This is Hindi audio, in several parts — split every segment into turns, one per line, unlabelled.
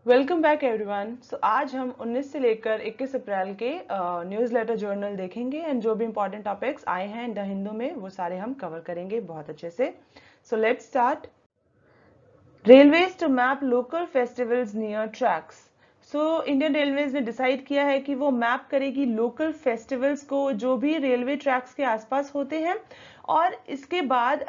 Welcome back everyone. सो आज हम 19 से लेकर 21 अप्रैल के न्यूज़लेटर जर्नल देखेंगे एंड जो भी इंपॉर्टेंट टॉपिक्स आए हैं द हिंदू में वो सारे हम कवर करेंगे बहुत अच्छे से। So let's start. Railways to map local festivals near tracks. So Indian railways ने डिसाइड किया है कि वो मैप करेगी लोकल फेस्टिवल्स को जो भी रेलवे ट्रैक्स के आसपास होते हैं, और इसके बाद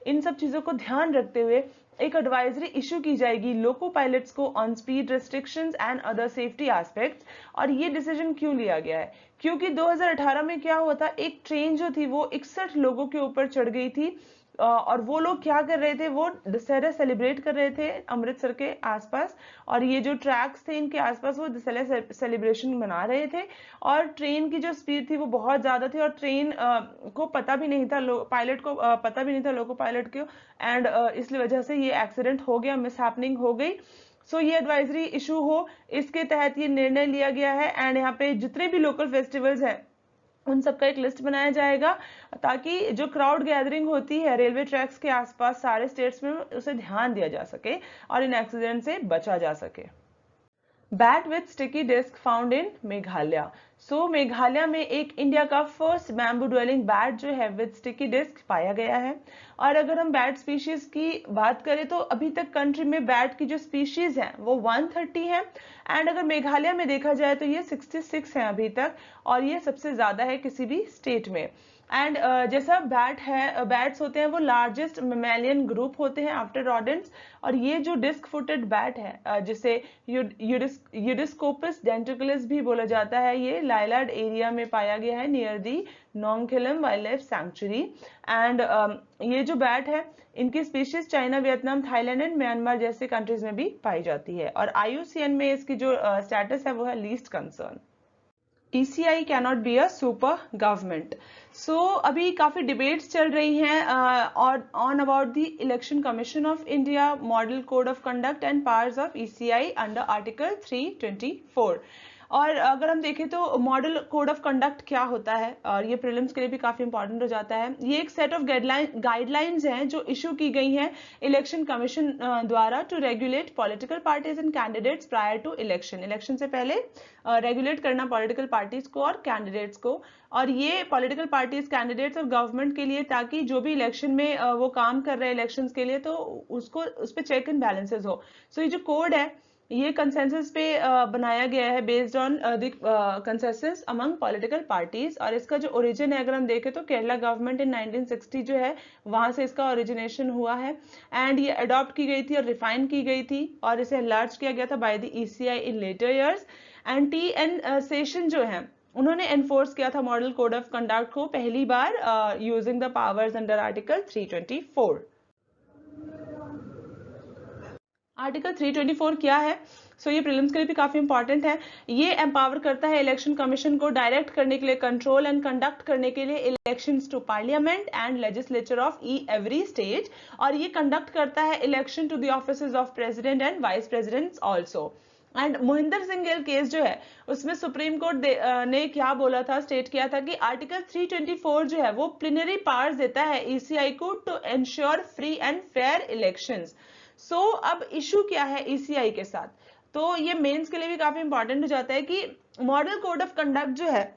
इन सब चीज़ों को ध्यान रखते हुए एक एडवाइजरी इशू की जाएगी लोको पायलट्स को on speed restrictions and other safety aspects. और ये डिसीजन क्यों लिया गया है? क्योंकि 2018 में क्या हुआ था, एक ट्रेन जो थी वो 61 लोगों के ऊपर चढ़ गई थी, और वो लोग क्या कर रहे थे, वो दशहरा सेलिब्रेट कर रहे थे अमृतसर के आसपास, और ये जो ट्रैक्स थे इनके आसपास वो दशहरा सेलिब्रेशन मना रहे थे। और ट्रेन की जो स्पीड थी वो बहुत ज्यादा थी, और ट्रेन को पता भी नहीं था, पायलट को पता भी नहीं था, लोको पायलट को, एंड इसलिए वजह से ये एक्सीडेंट हो गया, मिस हैपनिंग हो गई। सो ये एडवाइजरी इशू हो, इसके तहत ये निर्णय लिया गया है। एंड यहाँ पे जितने भी लोकल फेस्टिवल्स हैं उन सबका एक लिस्ट बनाया जाएगा, ताकि जो क्राउड गैदरिंग होती है रेलवे ट्रैक्स के आसपास सारे स्टेट्स में उसे ध्यान दिया जा सके और इन एक्सीडेंट से बचा जा सके। Bat with sticky disc found in Meghalaya. So Meghalaya में एक इंडिया का फर्स्ट बैम्बू ड्वेलिंग बैट जो है विथ स्टिकी डिस्क पाया गया है। और अगर हम बैट स्पीशीज की बात करें तो अभी तक कंट्री में बैट की जो स्पीशीज है वो 130 है, एंड अगर मेघालय में देखा जाए तो ये 66 है अभी तक, और ये सबसे ज्यादा है किसी भी स्टेट में। एंड जैसा बैट्स होते हैं वो लार्जेस्ट मेमेलियन ग्रुप होते हैं आफ्टर रॉडेंट्स। और ये जो डिस्क फुटेड बैट है जिसे यूडिस्कोपस डेंटिकुलस भी बोला जाता है, ये लाइलाड एरिया में पाया गया है near the Nongkhyllem wildlife sanctuary. And ये जो बैट है इनकी species China, Vietnam, Thailand and Myanmar जैसे कंट्रीज में भी पाई जाती है, और IUCN में इसकी जो स्टेटस है वो है least concern. ECI cannot be a super government. So अभी काफी डिबेट्स चल रही हैं और on about the Election Commission of India, model code of conduct and powers of ECI under article 324। और अगर हम देखें तो मॉडल कोड ऑफ कंडक्ट क्या होता है, और ये प्रीलिम्स के लिए भी काफी इंपॉर्टेंट हो जाता है। ये एक सेट ऑफ गाइडलाइंस हैं जो इशू की गई हैं इलेक्शन कमीशन द्वारा to regulate political parties and candidates prior to election से पहले रेगुलेट करना पॉलिटिकल पार्टीज को और कैंडिडेट्स को। और ये पॉलिटिकल पार्टीज, कैंडिडेट्स और गवर्नमेंट के लिए, ताकि जो भी इलेक्शन में वो काम कर रहे हैं इलेक्शंस के लिए तो उसको उस पर चेक एंड बैलेंसेस हो। सो ये जो कोड है ये कंसेंसस पे बनाया गया है, based on the consensus among political parties. और इसका जो ओरिजिन है अगर हम देखें तो केरला गवर्नमेंट इन 1960 जो है वहां से इसका ओरिजिनेशन हुआ है, एंड ये अडॉप्ट की गई थी और रिफाइन की गई थी, और इसे लार्ज किया गया था by the ECI in later years. And TN session जो है उन्होंने एनफोर्स किया था मॉडल कोड ऑफ कंडक्ट को पहली बार using the powers under article 324। Article 324 क्या है? ये प्रीलिम्स के लिए भी काफी इंपॉर्टेंट है। ये एम्पावर करता है इलेक्शन कमीशन को डायरेक्ट करने के लिए, कंट्रोल एंड कंडक्ट करने के लिए elections to parliament and legislature of every state. और ये कंडक्ट करता है election to the offices of president and vice president also. And Mohinder Singh Gill case जो है उसमें सुप्रीम कोर्ट ने क्या बोला था, स्टेट किया था कि आर्टिकल 324 जो है वो प्लिनरी पावर्स देता है ECI को to ensure free and fair elections. अब इशू क्या है ECI के साथ, तो ये मेंस के लिए भी काफी इंपॉर्टेंट हो जाता है कि मॉडल कोड ऑफ कंडक्ट जो है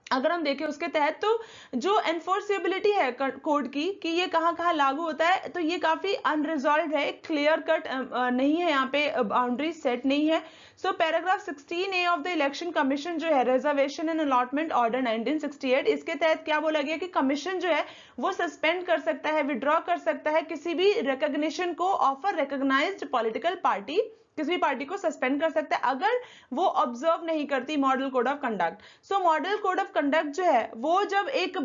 अगर हम देखें उसके तहत तो जो एनफोर्सेबिलिटी है कोड की कि ये कहाँ कहाँ लागू होता है, तो ये काफी अनरिजॉल्व है, क्लियर कट नहीं है, यहाँ पे बाउंड्री सेट नहीं है। Paragraph 16A of the Election commission जो है रिजर्वेशन एंड अलॉटमेंट ऑर्डर 1968, इसके तहत क्या बोला गया कि कमीशन जो है वो सस्पेंड कर सकता है, विड्रॉ कर सकता है किसी भी रिकॉग्निशन को ऑफर रिकॉग्नाइज्ड पॉलिटिकल पार्टी, किसी भी पार्टी को सस्पेंड कर सकता है अगर वो ऑब्जर्व नहीं करती model code of conduct. Model code of conduct जो है वो जब एक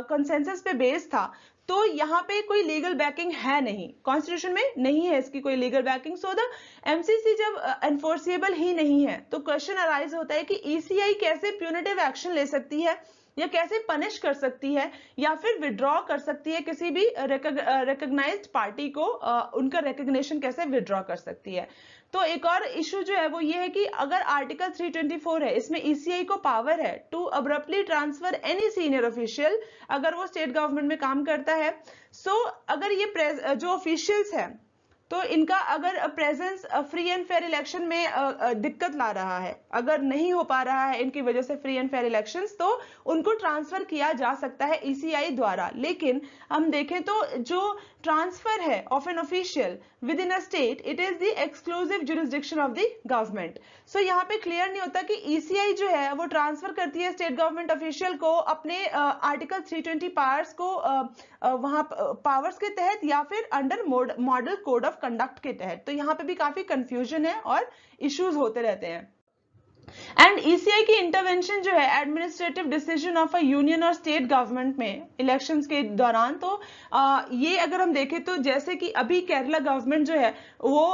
कंसेंसस पे बेस्ड था तो यहाँ पे कोई लीगल बैकिंग है नहीं, कॉन्स्टिट्यूशन में नहीं है इसकी कोई लीगल बैकिंग। द MCC जब एनफोर्सिएबल ही नहीं है तो क्वेश्चन अराइज होता है कि ECI कैसे प्यूनिटिव एक्शन ले सकती है, या कैसे पनिश कर सकती है, या फिर विड्रॉ कर सकती है किसी भी रिकॉग्नाइज्ड पार्टी को, उनका रिकॉग्निशन कैसे विड्रॉ कर सकती है। तो एक और इशू जो है वो ये है कि अगर आर्टिकल 324 है इसमें ECI को पावर है to abruptly transfer any senior official अगर वो स्टेट गवर्नमेंट में काम करता है। अगर ये जो ऑफिशियल्स है तो इनका अगर presence free and fair election में दिक्कत ला रहा है, अगर नहीं हो पा रहा है इनकी वजह से फ्री एंड फेयर इलेक्शंस, तो उनको ट्रांसफर किया जा सकता है ईसीआई द्वारा। लेकिन हम देखें तो जो ट्रांसफर है of an official with in a state, it is the exclusive jurisdiction of the government. So यहाँ पे क्लियर नहीं होता कि ईसीआई जो है वो ट्रांसफर करती है स्टेट गवर्नमेंट ऑफिशियल को अपने आर्टिकल 320 पावर्स को वहां पावर्स के तहत या फिर under model code of conduct के तहत। तो यहाँ पे भी काफी कंफ्यूजन है और इश्यूज होते रहते हैं। एंड ईसीआई की इंटरवेंशन जो है administrative decision of a union और स्टेट गवर्नमेंट में इलेक्शंस के दौरान, तो ये अगर हम देखें तो जैसे कि अभी केरला गवर्नमेंट जो है वो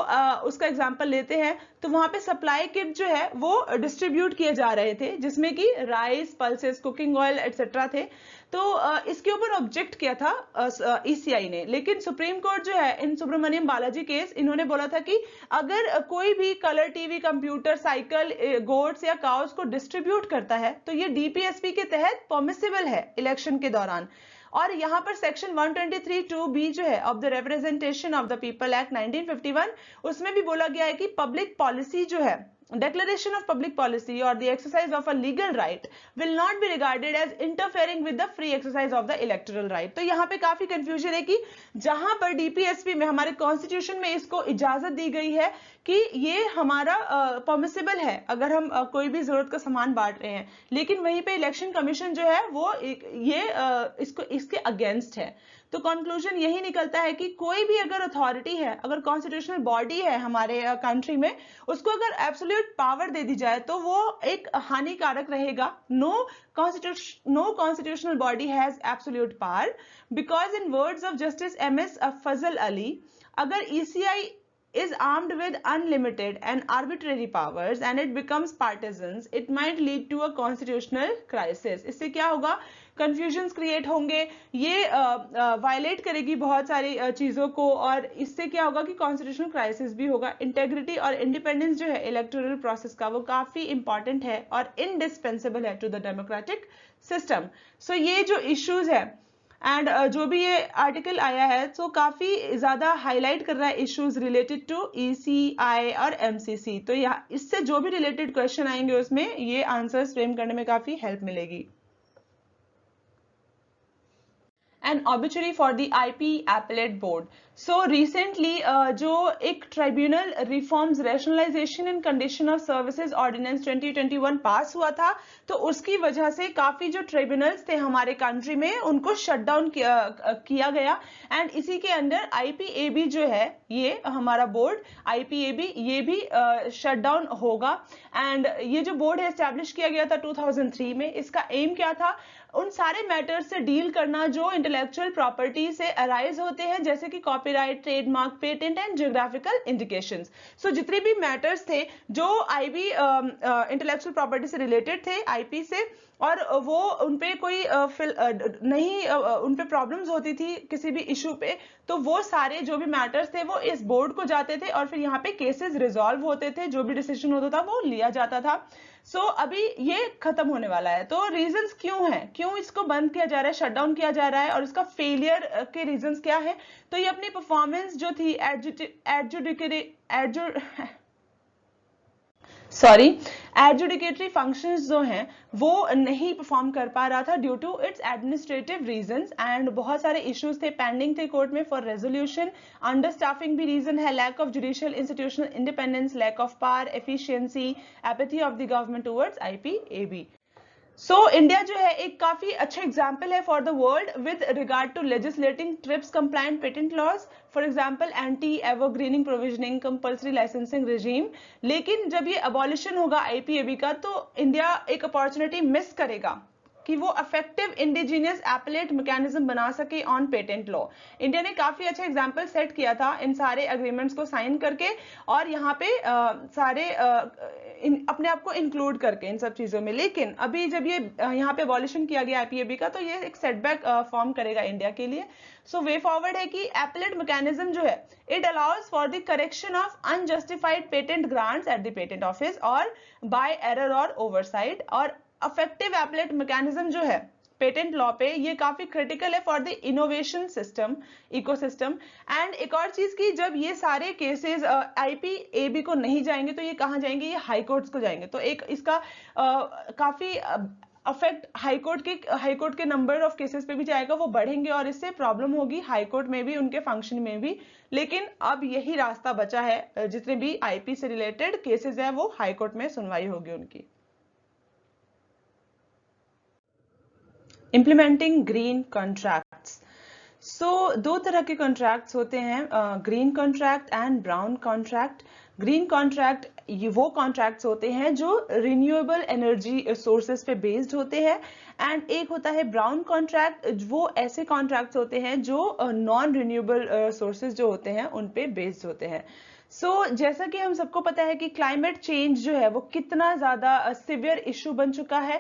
उसका एग्जांपल लेते हैं, तो वहां पे सप्लाई किट जो है वो डिस्ट्रीब्यूट किए जा रहे थे जिसमें कि rice, pulses, cooking oil etcetera थे। तो इसके ऊपर ऑब्जेक्ट किया था ईसीआई ने, लेकिन सुप्रीम कोर्ट जो है इन सुब्रमण्यम बालाजी केस, इन्होंने बोला था कि अगर कोई भी colour TV, computer, cycle, goats या काउस को डिस्ट्रीब्यूट करता है तो ये डीपीएसपी के तहत परमिसिबल है इलेक्शन के दौरान। और यहाँ पर सेक्शन 123(2)(b जो है of the representation of the people act 1951, उसमें भी बोला गया है कि पब्लिक पॉलिसी जो है, declaration of public policy or the exercise of a legal right will not be regarded as interfering with the free exercise of the electoral right। तो यहाँ पे काफी कंफ्यूजन है कि जहां पर डीपीएसपी में हमारे कॉन्स्टिट्यूशन में इसको इजाजत दी गई है कि ये हमारा परमिसिबल है अगर हम कोई भी जरूरत का सामान बांट रहे हैं, लेकिन वहीं पे इलेक्शन कमीशन जो है वो इसके अगेंस्ट है। तो कंक्लूजन यही निकलता है कि कोई भी अगर अथॉरिटी है, अगर कॉन्स्टिट्यूशनल बॉडी है हमारे कंट्री में, उसको अगर एब्सोल्यूट पावर दे दी जाए तो वो एक हानिकारक रहेगा। No constitutional body has absolute power, because in words of justice MS Fazal Ali, अगर ECI is armed with unlimited and arbitrary powers and it becomes partisans, it might lead to a constitutional crisis। इससे क्या होगा, कंफ्यूजन्स क्रिएट होंगे, ये वायलेट करेगी बहुत सारी चीजों को, और इससे क्या होगा कि कॉन्स्टिट्यूशनल क्राइसिस भी होगा। इंटेग्रिटी और इंडिपेंडेंस जो है इलेक्टोरल प्रोसेस का, वो काफी इंपॉर्टेंट है और इनडिस्पेंसेबल है टू द डेमोक्रेटिक सिस्टम। सो ये जो इश्यूज है एंड जो भी ये आर्टिकल आया है, तो काफी ज्यादा हाईलाइट कर रहा है इश्यूज रिलेटेड टू ईसीआई और एमसीसी। तो यहाँ इससे जो भी रिलेटेड क्वेश्चन आएंगे उसमें ये आंसर्स फ्रेम करने में काफी हेल्प मिलेगी। An obituary for the IP Appellate Board। So recently जो एक tribunal reforms rationalisation and condition of services ordinance 2021 pass हुआ था, तो उसकी वजह से काफी जो ट्राइब्यूनल्स थे हमारे कंट्री में उनको शट डाउन किया गया। एंड इसी के अंडर IPAB जो है, ये हमारा बोर्ड IPAB, ये भी शट डाउन होगा। एंड ये जो बोर्ड है एस्टैब्लिश किया गया था 2003 में। इसका एम क्या था, उन सारे मैटर्स से डील करना जो इंटेलेक्चुअल प्रॉपर्टी से अराइज होते हैं, जैसे कि copyright, trademark, patent and geographical indications. So जितने भी मैटर्स थे जो आईबी इंटेलेक्चुअल प्रॉपर्टी से रिलेटेड थे आईपी से, और वो उनपे कोई उनपे प्रॉब्लम्स होती थी किसी भी इशू पे, तो वो सारे जो भी मैटर्स थे वो इस बोर्ड को जाते थे और फिर यहाँ पे केसेस रिजॉल्व होते थे, जो भी डिसीजन होता था वो लिया जाता था। सो अभी ये खत्म होने वाला है। तो रीजंस क्यों है, क्यों इसको बंद किया जा रहा है, शट डाउन किया जा रहा है, और इसका फेलियर के रीजंस क्या है? तो ये अपनी परफॉर्मेंस जो थी एडजुडिकेटरी फंक्शंस जो हैं वो नहीं परफॉर्म कर पा रहा था due to its administrative reasons. And बहुत सारे इश्यूज थे, पेंडिंग थे कोर्ट में फॉर रेजोल्यूशन। अंडर स्टाफिंग भी रीजन है, lack of judicial institutional independence, lack of power, efficiency, apathy of the government towards IPAB। So India जो है एक काफी अच्छा एग्जाम्पल है for the world with regard to legislating TRIPS compliant patent laws, for example anti evergreening provisioning, compulsory licensing regime. लेकिन जब ये अबॉलिशन होगा IPAB का, तो इंडिया एक अपॉर्चुनिटी मिस करेगा कि वो इफेक्टिव इंडिजिनियस एपेलेट मैकेनिज्म बना सके ऑन पेटेंट लॉ। इंडिया ने काफी अच्छा एग्जांपल सेट किया था इन सारे एग्रीमेंट्स को साइन करके, और यहाँ पे सारे अपने आप को इंक्लूड करके इन सब चीजों में। लेकिन अभी जब ये यहाँ पे अबॉलिशन किया गया IPAB का, तो ये एक सेटबैक फॉर्म करेगा इंडिया के लिए। सो वे फॉरवर्ड है कि एपेलेट मैकेनिज्म जो है, it allows for the correction of unjustified patent grants at the patent office और बाय एरर और ओवरसाइट। और अफेक्टिव एपेलेट मैकेनिज्म जो है पेटेंट लॉ पे ये काफी क्रिटिकल है for the innovation system ecosystem. And एक और चीज की, जब ये सारे केसेस IPAB को नहीं जाएंगे तो ये कहाँ जाएंगे, ये हाई कोर्ट्स को जाएंगे। तो एक इसका काफी अफेक्ट हाईकोर्ट के नंबर ऑफ केसेस पे भी जाएगा, वो बढ़ेंगे और इससे प्रॉब्लम होगी हाईकोर्ट में भी, उनके फंक्शन में भी। लेकिन अब यही रास्ता बचा है, जितने भी IP से रिलेटेड केसेस हैं वो हाईकोर्ट में सुनवाई होगी उनकी। Implementing green contracts. सो दो तरह के कॉन्ट्रैक्ट्स होते हैं, green contract and brown contract. Green contract वो कॉन्ट्रैक्ट्स होते हैं जो रिन्यूएबल एनर्जी सोर्सेज पे बेस्ड होते हैं, एंड एक होता है ब्राउन कॉन्ट्रैक्ट, वो ऐसे कॉन्ट्रैक्ट्स होते हैं जो नॉन रिन्यूएबल सोर्सेज जो होते हैं उन पे बेस्ड होते हैं। जैसा कि हम सबको पता है कि क्लाइमेट चेंज जो है वो कितना ज्यादा सिवियर इशू बन चुका है।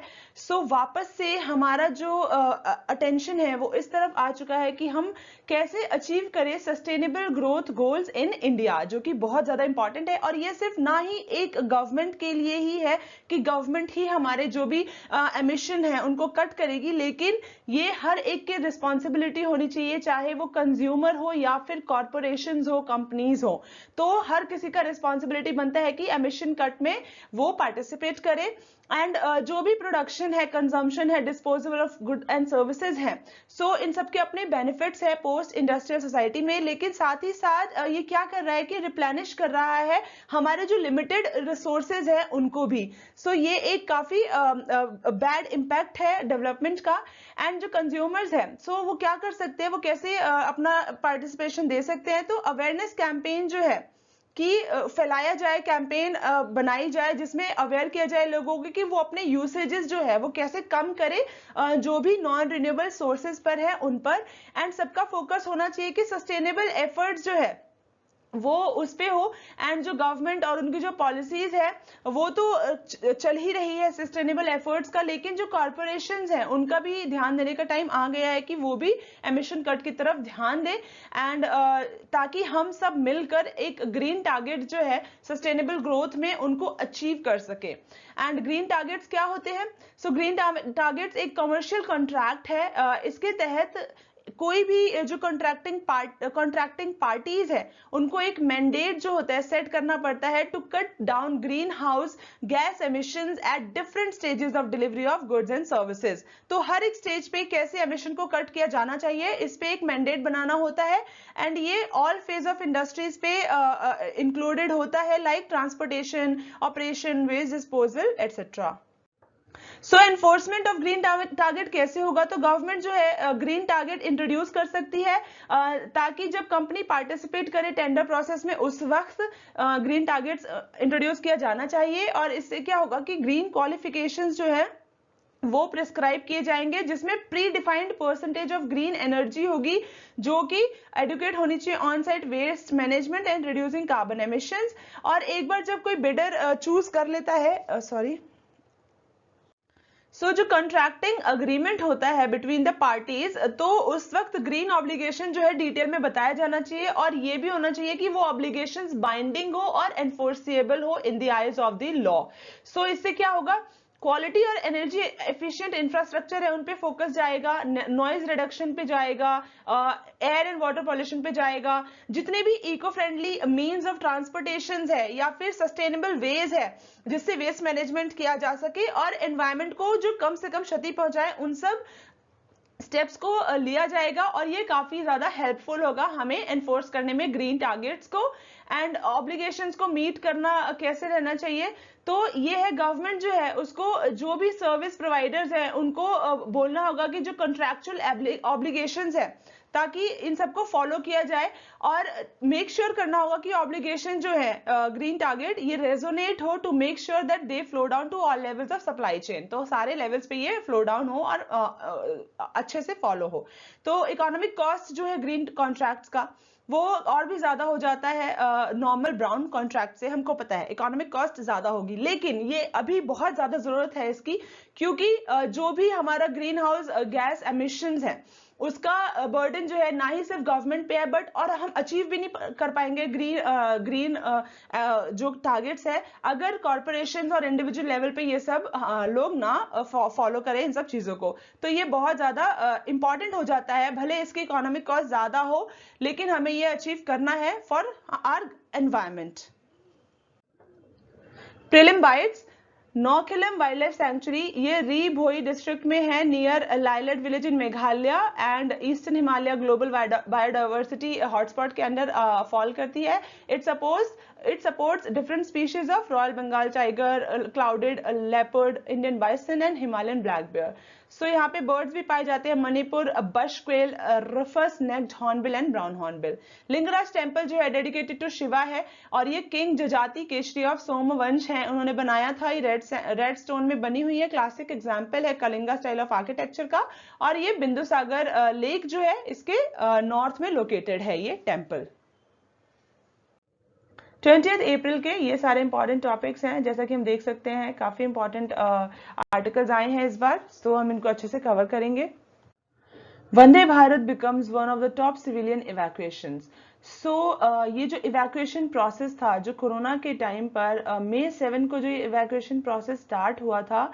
वापस से हमारा जो अटेंशन है वो इस तरफ आ चुका है कि हम कैसे अचीव करें sustainable growth goals in India, जो कि बहुत ज्यादा इंपॉर्टेंट है। और ये सिर्फ ना ही एक गवर्नमेंट के लिए ही है कि गवर्नमेंट ही हमारे जो भी एमिशन है उनको कट करेगी, लेकिन ये हर एक की रिस्पॉन्सिबिलिटी होनी चाहिए, चाहे वो कंज्यूमर हो या फिर कॉर्पोरेशंस हो, कंपनीज हो। तो हर किसी का रिस्पॉन्सिबिलिटी बनता है कि एमिशन कट में वो पार्टिसिपेट करे। एंड जो भी प्रोडक्शन है, कंजम्पशन है, disposal of good and services है, इन सब के अपने बेनिफिट्स है पोस्ट इंडस्ट्रियल सोसाइटी में। लेकिन साथ ही साथ ये क्या कर रहा है कि रिप्लेनिश कर रहा है हमारे जो लिमिटेड रिसोर्सेज है उनको भी। ये एक काफी बैड इम्पैक्ट है डेवलपमेंट का। एंड जो कंज्यूमर्स है वो क्या कर सकते हैं, वो कैसे अपना पार्टिसिपेशन दे सकते हैं। तो अवेयरनेस कैंपेन जो है कि फैलाया जाए, कैंपेन बनाई जाए जिसमें अवेयर किया जाए लोगों को कि वो अपने यूसेजेस जो है वो कैसे कम करे, जो भी नॉन रिन्यूएबल सोर्सेज पर है उन पर। एंड सबका फोकस होना चाहिए कि सस्टेनेबल एफर्ट्स जो है वो उस पे हो। एंड जो गवर्नमेंट और उनकी जो पॉलिसीज है वो तो चल ही रही है सस्टेनेबल एफर्ट्स का, लेकिन जो कॉर्पोरेशंस हैं उनका भी ध्यान देने का टाइम आ गया है कि वो भी एमिशन कट की तरफ ध्यान दें। एंड ताकि हम सब मिलकर एक ग्रीन टारगेट जो है सस्टेनेबल ग्रोथ में उनको अचीव कर सके। एंड ग्रीन टारगेट्स क्या होते हैं? ग्रीन टारगेट्स एक कमर्शियल कॉन्ट्रैक्ट है। इसके तहत कोई भी जो कॉन्ट्रैक्टिंग पार्टीज है उनको एक मैंडेट जो होता है सेट करना पड़ता है to cut down green house gas emissions at different stages of delivery of goods and services. तो हर एक स्टेज पे कैसे एमिशन को कट किया जाना चाहिए, इस पे एक मैंडेट बनाना होता है। एंड ये ऑल फेज ऑफ इंडस्ट्रीज पे इंक्लूडेड होता है, like transportation, operation, waste disposal etcetera. Enforcement of green target कैसे होगा? तो गवर्नमेंट जो है ग्रीन टारगेट इंट्रोड्यूस कर सकती है, ताकि जब कंपनी पार्टिसिपेट करे टेंडर प्रोसेस में उस वक्त ग्रीन टारगेट्स इंट्रोड्यूस किया जाना चाहिए। और इससे क्या होगा कि ग्रीन क्वालिफिकेशंस जो है वो प्रिस्क्राइब किए जाएंगे, जिसमें pre defined percentage of green energy होगी, जो कि एडुकेट होनी चाहिए on site waste management and reducing carbon emissions. और एक बार जब कोई बिडर चूज कर लेता है जो कॉन्ट्रैक्टिंग अग्रीमेंट होता है बिटवीन द पार्टीज, तो उस वक्त ग्रीन ऑब्लिगेशन जो है डिटेल में बताया जाना चाहिए। और ये भी होना चाहिए कि वो ऑब्लिगेशंस बाइंडिंग हो और एनफोर्सेबल हो in the eyes of the law. इससे क्या होगा, क्वालिटी और एनर्जी एफिशिएंट इंफ्रास्ट्रक्चर है उन पे फोकस जाएगा, नॉइज रिडक्शन पे जाएगा, एयर एंड वाटर पॉल्यूशन पे जाएगा, जितने भी eco friendly means of transportation है या फिर सस्टेनेबल वेज है जिससे वेस्ट मैनेजमेंट किया जा सके और एनवायरमेंट को जो कम से कम क्षति पहुंचाए, उन सब स्टेप्स को लिया जाएगा। और ये काफी ज्यादा हेल्पफुल होगा हमें एनफोर्स करने में ग्रीन टारगेट्स को। एंड ऑब्लिगेशंस को मीट करना कैसे रहना चाहिए, तो ये है गवर्नमेंट जो है उसको जो भी सर्विस प्रोवाइडर्स है उनको बोलना होगा कि जो कॉन्ट्रैक्चुअल ऑब्लिगेशंस है ताकि इन सबको फॉलो किया जाए। और मेक श्योर करना होगा कि ऑब्लिगेशन जो है ग्रीन टारगेट ये रेजोनेट हो to make sure that they flow down to all levels of supply chain. तो सारे लेवल्स पे ये फ्लो डाउन हो और अच्छे से फॉलो हो। तो इकोनॉमिक कॉस्ट जो है ग्रीन कॉन्ट्रैक्ट्स का वो और भी ज्यादा हो जाता है नॉर्मल ब्राउन कॉन्ट्रैक्ट से। हमको पता है इकोनॉमिक कॉस्ट ज्यादा होगी, लेकिन ये अभी बहुत ज्यादा जरूरत है इसकी, क्योंकि जो भी हमारा ग्रीन हाउस गैस एमिशंस है उसका बर्डन जो है ना ही सिर्फ गवर्नमेंट पे है बट और हम अचीव भी नहीं कर पाएंगे ग्रीन जो टारगेट्स है अगर कॉर्पोरेशन और इंडिविजुअल लेवल पे ये सब लोग ना फॉलो करें इन सब चीजों को। तो ये बहुत ज्यादा इंपॉर्टेंट हो जाता है, भले इसकी इकोनॉमिक कॉस्ट ज्यादा हो लेकिन हमें ये अचीव करना है for our environment. Prelim bites, Nongkhyllem wildlife sanctuary ये री भोई डिस्ट्रिक्ट में है near Lailad village in Meghalaya and eastern Himalaya global biodiversity hotspot के अंडर फॉल करती है। It supports different species of Royal Bengal tiger, clouded leopard, Indian bison and Himalayan black bear. So यहाँ पे birds भी पाए जाते हैं, Manipur bush quail, rufous necked hornbill and brown hornbill. Lingaraj temple जो है डेडिकेटेड टू शिवा है और ये किंग जजाति केशरी ऑफ सोमवंश है, उन्होंने बनाया था। ये रेड स्टोन में बनी हुई है, क्लासिक एग्जाम्पल है कलिंगा स्टाइल ऑफ आर्किटेक्चर का और ये बिंदुसागर लेक जो है इसके नॉर्थ में लोकेटेड है ये टेम्पल। 20 अप्रैल के ये सारे इंपॉर्टेंट टॉपिक्स हैं, जैसा कि हम देख सकते हैं काफी इंपॉर्टेंट आर्टिकल्स आए हैं इस बार, तो हम इनको अच्छे से कवर करेंगे। Vande Bharat becomes one of the top civilian evacuations. So ये जो इवैक्यूएशन प्रोसेस था जो कोरोना के टाइम पर मई 7 को जो ये इवैक्यूएशन प्रोसेस स्टार्ट हुआ था,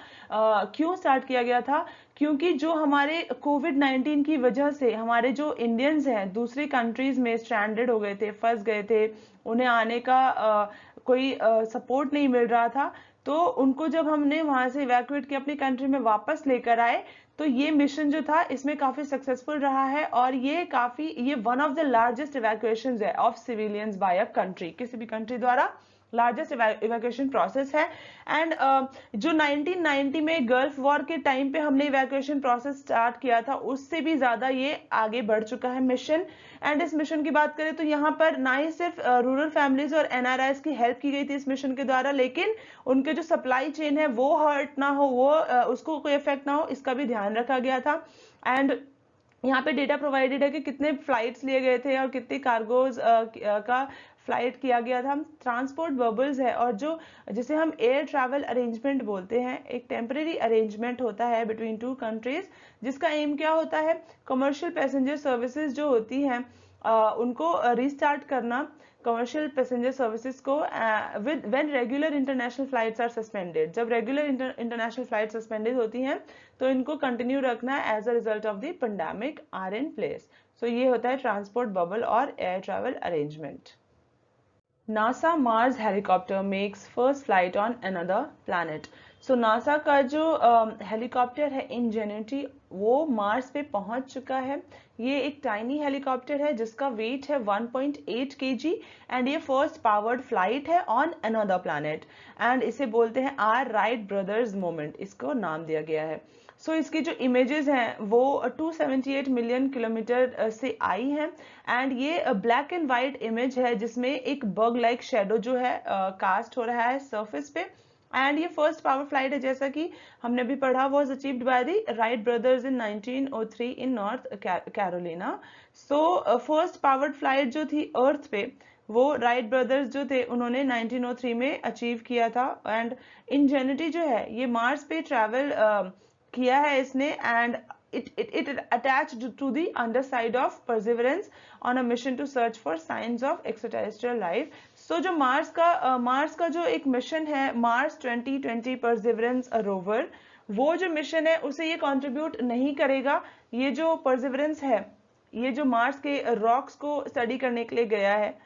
क्यों स्टार्ट किया गया था? क्योंकि जो हमारे कोविड-19 की वजह से हमारे जो इंडियंस हैं दूसरी कंट्रीज में स्ट्रैंडेड हो गए थे, फंस गए थे, उन्हें आने का कोई सपोर्ट नहीं मिल रहा था, तो उनको जब हमने वहां से इवैक्यूएट किया अपनी कंट्री में वापस लेकर आए, तो ये मिशन जो था इसमें काफी सक्सेसफुल रहा है और ये one of the largest evacuations है of civilians by a country, किसी भी कंट्री द्वारा लार्जेस्ट इवैक्यूएशन प्रोसेस है। एंड जो 1990 में गल्फ वॉर के टाइम पे हमने इवैक्यूएशन प्रोसेस स्टार्ट किया था उससे भी ज्यादा ये आगे बढ़ चुका है मिशन। एंड इस मिशन की बात करें तो यहाँ पर ना ही सिर्फ रूरल फैमिलीज और एनआरआईज की हेल्प की गई थी इस मिशन के द्वारा, लेकिन उनके जो सप्लाई चेन है वो हर्ट ना हो, वो उसको कोई इफेक्ट ना हो, इसका भी ध्यान रखा गया था। एंड यहाँ पे डेटा प्रोवाइडेड है कि कितने फ्लाइट्स लिए गए थे और कितने कार्गोज का फ्लाइट किया गया था। ट्रांसपोर्ट बबल्स है और जो जिसे हम एयर ट्रैवल अरेंजमेंट बोलते हैं, एक टेम्परेरी अरेंजमेंट होता है बिटवीन टू कंट्रीज, जिसका एम क्या होता है? कमर्शियल पैसेंजर सर्विसेज जो होती हैं उनको रिस्टार्ट करना, कमर्शियल पैसेंजर सर्विसेज को when regular international flights are suspended, जब रेगुलर इंटरनेशनल फ्लाइट सस्पेंडेड होती हैं तो इनको कंटिन्यू रखना as a result of the pandemic are in place. So ये होता है ट्रांसपोर्ट बबल और air travel arrangement. NASA Mars helicopter makes first flight on another planet. So NASA का जो हेलीकॉप्टर है इंजेन्युटी वो मार्स पे पहुंच चुका है। ये एक टाइनी हेलीकॉप्टर है जिसका वेट है 1.8 kg एंड ये फर्स्ट पावर्ड फ्लाइट है ऑन अनदर प्लैनेट एंड इसे बोलते हैं आर राइट ब्रदर्स मोमेंट, इसको नाम दिया गया है। सो इसकी जो इमेजेस हैं वो 278 मिलियन किलोमीटर से आई हैं एंड ये ब्लैक एंड व्हाइट इमेज है जिसमें एक बग लाइक शेडो जो है कास्ट हो रहा है सरफेस पे। एंड ये फर्स्ट पावर फ्लाइट है, जैसा कि हमने अभी पढ़ा, was achieved by the Wright brothers in 1903 in north Carolina. So first powered flight जो थी अर्थ पे वो राइट ब्रदर्स जो थे उन्होंने 1903 में अचीव किया था। एंड इंजेन्युटी जो है ये मार्स पे ट्रैवल किया है इसने and it attached to the underside of Perseverance on a mission to search for signs of extraterrestrial life. So जो मार्स का जो एक मिशन है मार्स 2020 Perseverance रोवर, वो जो मिशन है उसे ये कंट्रीब्यूट नहीं करेगा। ये जो परसिवरेंस है ये जो मार्स के रॉक्स को स्टडी करने के लिए गया है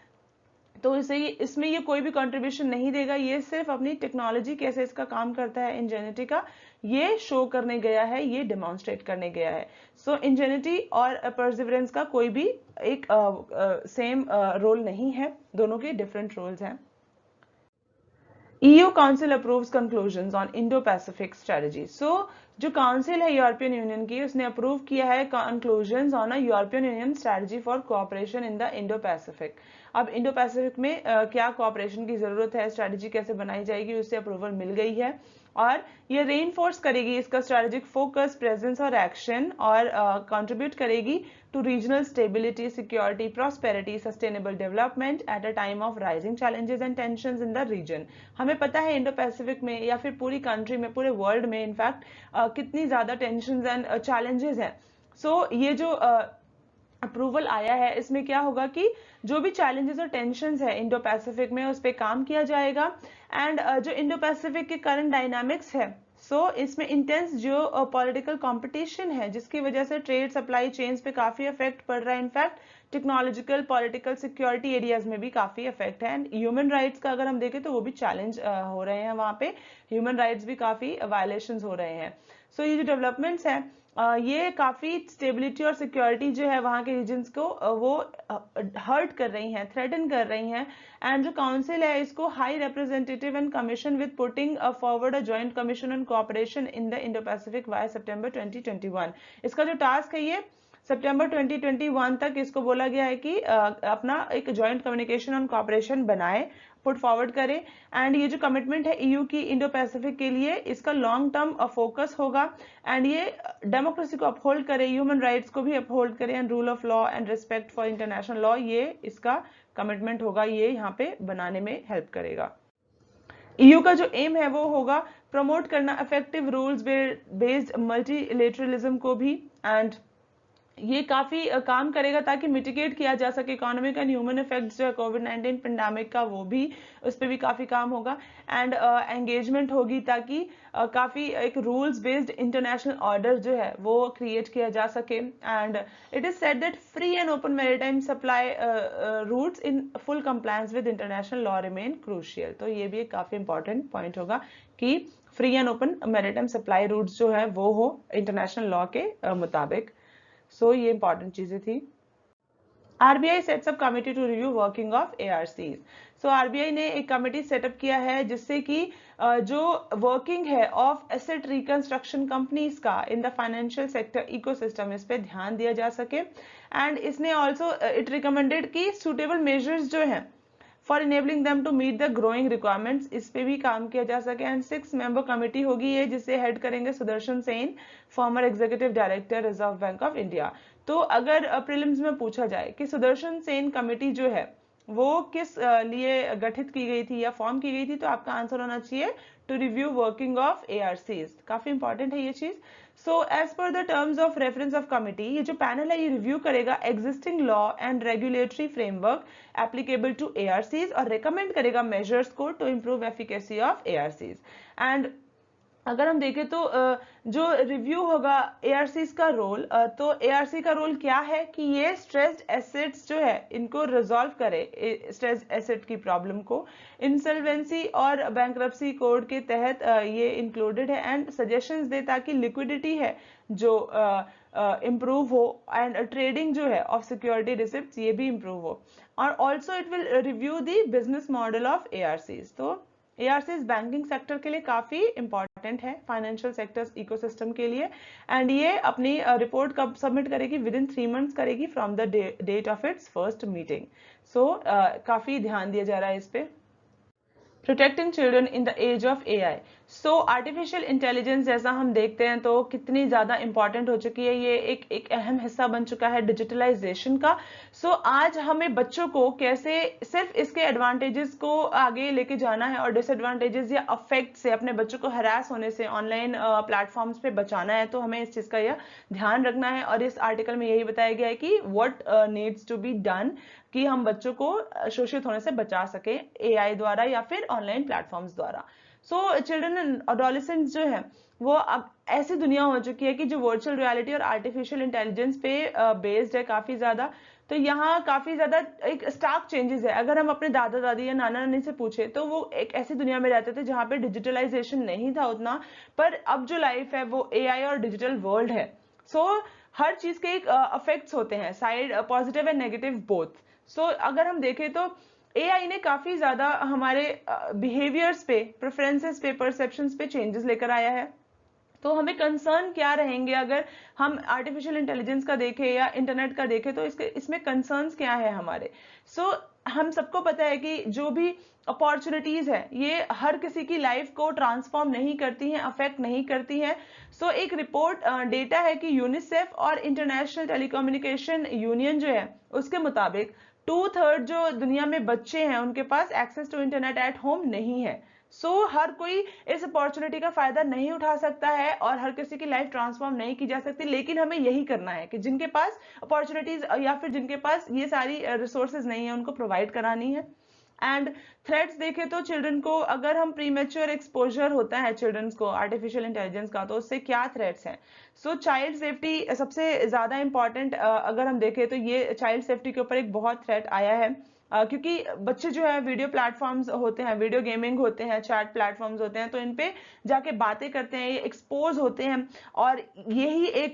तो इसमें ये कोई भी कंट्रीब्यूशन नहीं देगा, ये सिर्फ अपनी टेक्नोलॉजी कैसे इसका काम करता है इंजेन्युटी का ये शो करने गया है, ये डेमोन्स्ट्रेट करने गया है। सो इंजेन्युटी और परसिवरेंस का कोई भी एक सेम रोल नहीं है, दोनों के डिफरेंट रोल्स हैं। EU Council approves conclusions on Indo-Pacific strategy. So जो काउंसिल है यूरोपियन यूनियन की उसने अप्रूव किया है conclusions on a European union strategy for cooperation in the Indo Pacific. अब इंडो पैसिफिक में क्या कोऑपरेशन की जरूरत है, स्ट्रेटजी कैसे बनाई जाएगी, उससे अप्रूवल मिल गई है और ये रेनफोर्स करेगी इसका स्ट्रेटेजिक फोकस, प्रेजेंस और एक्शन और कंट्रीब्यूट करेगी to regional stability, security, prosperity, sustainable development at a time of rising challenges and tensions in the region. हमें पता है इंडो पैसिफिक में या फिर पूरी कंट्री में, पूरे वर्ल्ड में इनफैक्ट कितनी ज्यादा टेंशंस एंड चैलेंजेस हैं। ये जो अप्रूवल आया है, इसमें क्या होगा कि जो भी चैलेंजेस और टेंशंस है इंडो पैसिफिक में, उस पर काम किया जाएगा। एंड जो इंडो पैसिफिक के करंट डायनामिक्स है, इसमें इंटेंस जो पॉलिटिकल कंपटीशन है, जिसकी वजह से ट्रेड सप्लाई चेन्स पे काफी इफेक्ट पड़ रहा है। In fact technological, political, security areas में भी काफी इफेक्ट है। एंड ह्यूमन राइट्स का अगर हम देखें तो वो भी चैलेंज हो रहे हैं, वहां पे ह्यूमन राइट्स भी काफी वायलेशंस हो रहे हैं। ये जो डेवलपमेंट्स है, ये काफी स्टेबिलिटी और सिक्योरिटी जो है वहां के रीजन्स को वो हर्ट कर रही हैं, थ्रेटन कर रही हैं। एंड जो काउंसिल है, इसको high representative and commission with putting forward a joint commission on cooperation in the Indo Pacific by September 2021। इसका जो टास्क है, ये सितंबर 2021 तक इसको बोला गया है कि अपना एक जॉइंट कम्युनिकेशन ऑन कोऑपरेशन बनाए, पुट फॉरवर्ड करें। एंड ये जो कमिटमेंट है ईयू की इंडो पैसिफिक के लिए, इसका लॉन्ग टर्म फोकस होगा। एंड ये डेमोक्रेसी को अपहोल्ड करे, ह्यूमन राइट्स को भी अपहोल्ड करे, and rule of law and respect for international law, ये इसका कमिटमेंट होगा, ये यहाँ पे बनाने में हेल्प करेगा। ईयू का जो एम है वो होगा प्रमोट करना इफेक्टिव रूल्स बेस्ड मल्टीलेटरलिज्म को भी। एंड ये काफी काम करेगा ताकि मिटिगेट किया जा सके इकोनॉमिक एंड ह्यूमन इफेक्ट्स जो है कोविड-19 पेंडेमिक का, वो भी उस पर भी काफी काम होगा। एंड एंगेजमेंट होगी ताकि काफी एक रूल्स बेस्ड इंटरनेशनल ऑर्डर जो है वो क्रिएट किया जा सके। And it is said that free and open maritime supply routes in full compliance with international law remain crucial. तो ये भी एक काफी इंपॉर्टेंट पॉइंट होगा कि free and open maritime supply routes जो है वो हो इंटरनेशनल लॉ के मुताबिक। ये इंपॉर्टेंट चीजें थी। RBI sets up committee to review working of ARCs. RBI ने एक कमिटी सेटअप किया है जिससे कि जो वर्किंग है ऑफ एसेट रिकंस्ट्रक्शन कंपनीज का in the financial sector ecosystem, इस पे ध्यान दिया जा सके। एंड इसने ऑल्सो इट रिकमेंडेड कि सुटेबल मेजर्स जो है for enabling them to meet the growing requirements, इस पे भी काम किया जा सके। एंड 6 मेंबर कमिटी होगी ये, जिसे हेड करेंगे Sudarshan Sen, farmer executive director reserve Bank of India. तो अगर प्रीलिम्स में पूछा जाए कि सुदर्शन सेन कमिटी जो है वो किस लिए गठित की गई थी या फॉर्म की गई थी, तो आपका आंसर होना चाहिए to review working of ARCs. काफी इंपॉर्टेंट है ये चीज। As per the terms of reference of committee, ये जो पैनल है ये रिव्यू करेगा existing law and regulatory framework applicable to ARCs और रिकमेंड करेगा मेजर्स को to improve efficacy of ARCs. And अगर हम देखें तो जो रिव्यू होगा एआरसीज का रोल, तो एआरसी का रोल क्या है कि ये स्ट्रेस्ड एसेट्स जो है इनको रिजॉल्व करे, स्ट्रेस्ड एसेट की प्रॉब्लम को। इंसॉल्वेंसी और बैंक्रप्सी कोड के तहत ये इंक्लूडेड है। एंड सजेशंस दे ताकि लिक्विडिटी है जो इम्प्रूव हो, एंड ट्रेडिंग जो है ऑफ सिक्योरिटी रिसिप्ट्स ये भी इम्प्रूव हो। और also it will review the business model of ARCs. तो एआरसीज बैंकिंग सेक्टर के लिए काफी इंपॉर्टेंट है, फाइनेंशियल सेक्टर इकोसिस्टम के लिए। एंड ये अपनी रिपोर्ट कब सबमिट करेगी? विद इन 3 मंथ्स करेगी from the date of its first meeting. काफी ध्यान दिया जा रहा है इस पे। Protecting children in the age of AI. Artificial intelligence जैसा हम देखते हैं तो कितनी ज्यादा इंपॉर्टेंट हो चुकी है, ये एक अहम हिस्सा बन चुका है डिजिटलाइजेशन का। आज हमें बच्चों को कैसे सिर्फ इसके एडवांटेजेस को आगे लेके जाना है और डिसएडवांटेजेस या अफेक्ट से अपने बच्चों को हरास होने से ऑनलाइन प्लेटफॉर्म्स पे बचाना है, तो हमें इस चीज का यह ध्यान रखना है। और इस आर्टिकल में यही बताया गया है कि what needs to be done कि हम बच्चों को शोषित होने से बचा सके एआई द्वारा या फिर ऑनलाइन प्लेटफॉर्म्स द्वारा। चिल्ड्रन एंड एडोलेसेंट्स जो है वो अब ऐसी दुनिया हो चुकी है कि जो वर्चुअल रियलिटी और आर्टिफिशियल इंटेलिजेंस पे बेस्ड है काफी ज्यादा। तो यहाँ काफी ज्यादा एक स्टार्क चेंजेस है। अगर हम अपने दादा दादी या नाना नानी से पूछे तो वो एक ऐसी दुनिया में रहते थे जहाँ पे डिजिटलाइजेशन नहीं था उतना, पर अब जो लाइफ है वो एआई और डिजिटल वर्ल्ड है। हर चीज के एक इफेक्ट्स होते हैं, side positive and negative both. अगर हम देखें तो एआई ने काफी ज्यादा हमारे बिहेवियर्स पे, प्रेफरेंसेस पे, परसेप्शंस पे चेंजेस लेकर आया है। तो हमें कंसर्न क्या रहेंगे अगर हम आर्टिफिशियल इंटेलिजेंस का देखें या इंटरनेट का देखें, तो इसमें कंसर्न्स क्या है हमारे। हम सबको पता है कि जो भी अपॉर्चुनिटीज है ये हर किसी की लाइफ को ट्रांसफॉर्म नहीं करती हैं, अफेक्ट नहीं करती हैं। एक रिपोर्ट डेटा है कि यूनिसेफ और इंटरनेशनल टेलीकम्युनिकेशन यूनियन जो है उसके मुताबिक 2/3 जो दुनिया में बच्चे हैं उनके पास access to internet at home नहीं है। हर कोई इस अपॉर्चुनिटी का फायदा नहीं उठा सकता है और हर किसी की लाइफ ट्रांसफॉर्म नहीं की जा सकती, लेकिन हमें यही करना है कि जिनके पास अपॉर्चुनिटीज या फिर जिनके पास ये सारी रिसोर्सेज नहीं है उनको प्रोवाइड करानी है। एंड थ्रेट्स देखें तो चिल्ड्रन को अगर हम प्रीमेच्योर एक्सपोजर होता है चिल्ड्रंस को आर्टिफिशियल इंटेलिजेंस का, तो उससे क्या थ्रेट्स हैं। चाइल्ड सेफ्टी सबसे ज्यादा इंपॉर्टेंट अगर हम देखें तो ये चाइल्ड सेफ्टी के ऊपर एक बहुत थ्रेट आया है, क्योंकि बच्चे जो है वीडियो प्लेटफॉर्म्स होते हैं, वीडियो गेमिंग होते हैं, चैट प्लेटफॉर्म्स होते हैं, तो इन पे जाके बातें करते हैं, ये एक्सपोज होते हैं और यही एक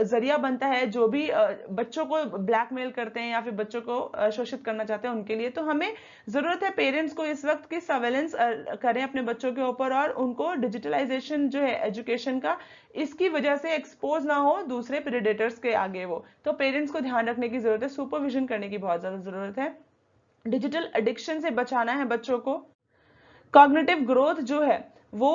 जरिया बनता है जो भी बच्चों को ब्लैकमेल करते हैं या फिर बच्चों को शोषित करना चाहते हैं उनके लिए। तो हमें जरूरत है पेरेंट्स को इस वक्त की सर्वेलेंस करें अपने बच्चों के ऊपर और उनको डिजिटलाइजेशन जो है एजुकेशन का, इसकी वजह से एक्सपोज ना हो दूसरे प्रेडेटर्स के आगे वो। तो पेरेंट्स को ध्यान रखने की जरूरत है, सुपरविजन करने की बहुत ज्यादा जरूरत है, डिजिटल एडिक्शन से बचाना है बच्चों को। कॉग्निटिव ग्रोथ जो है वो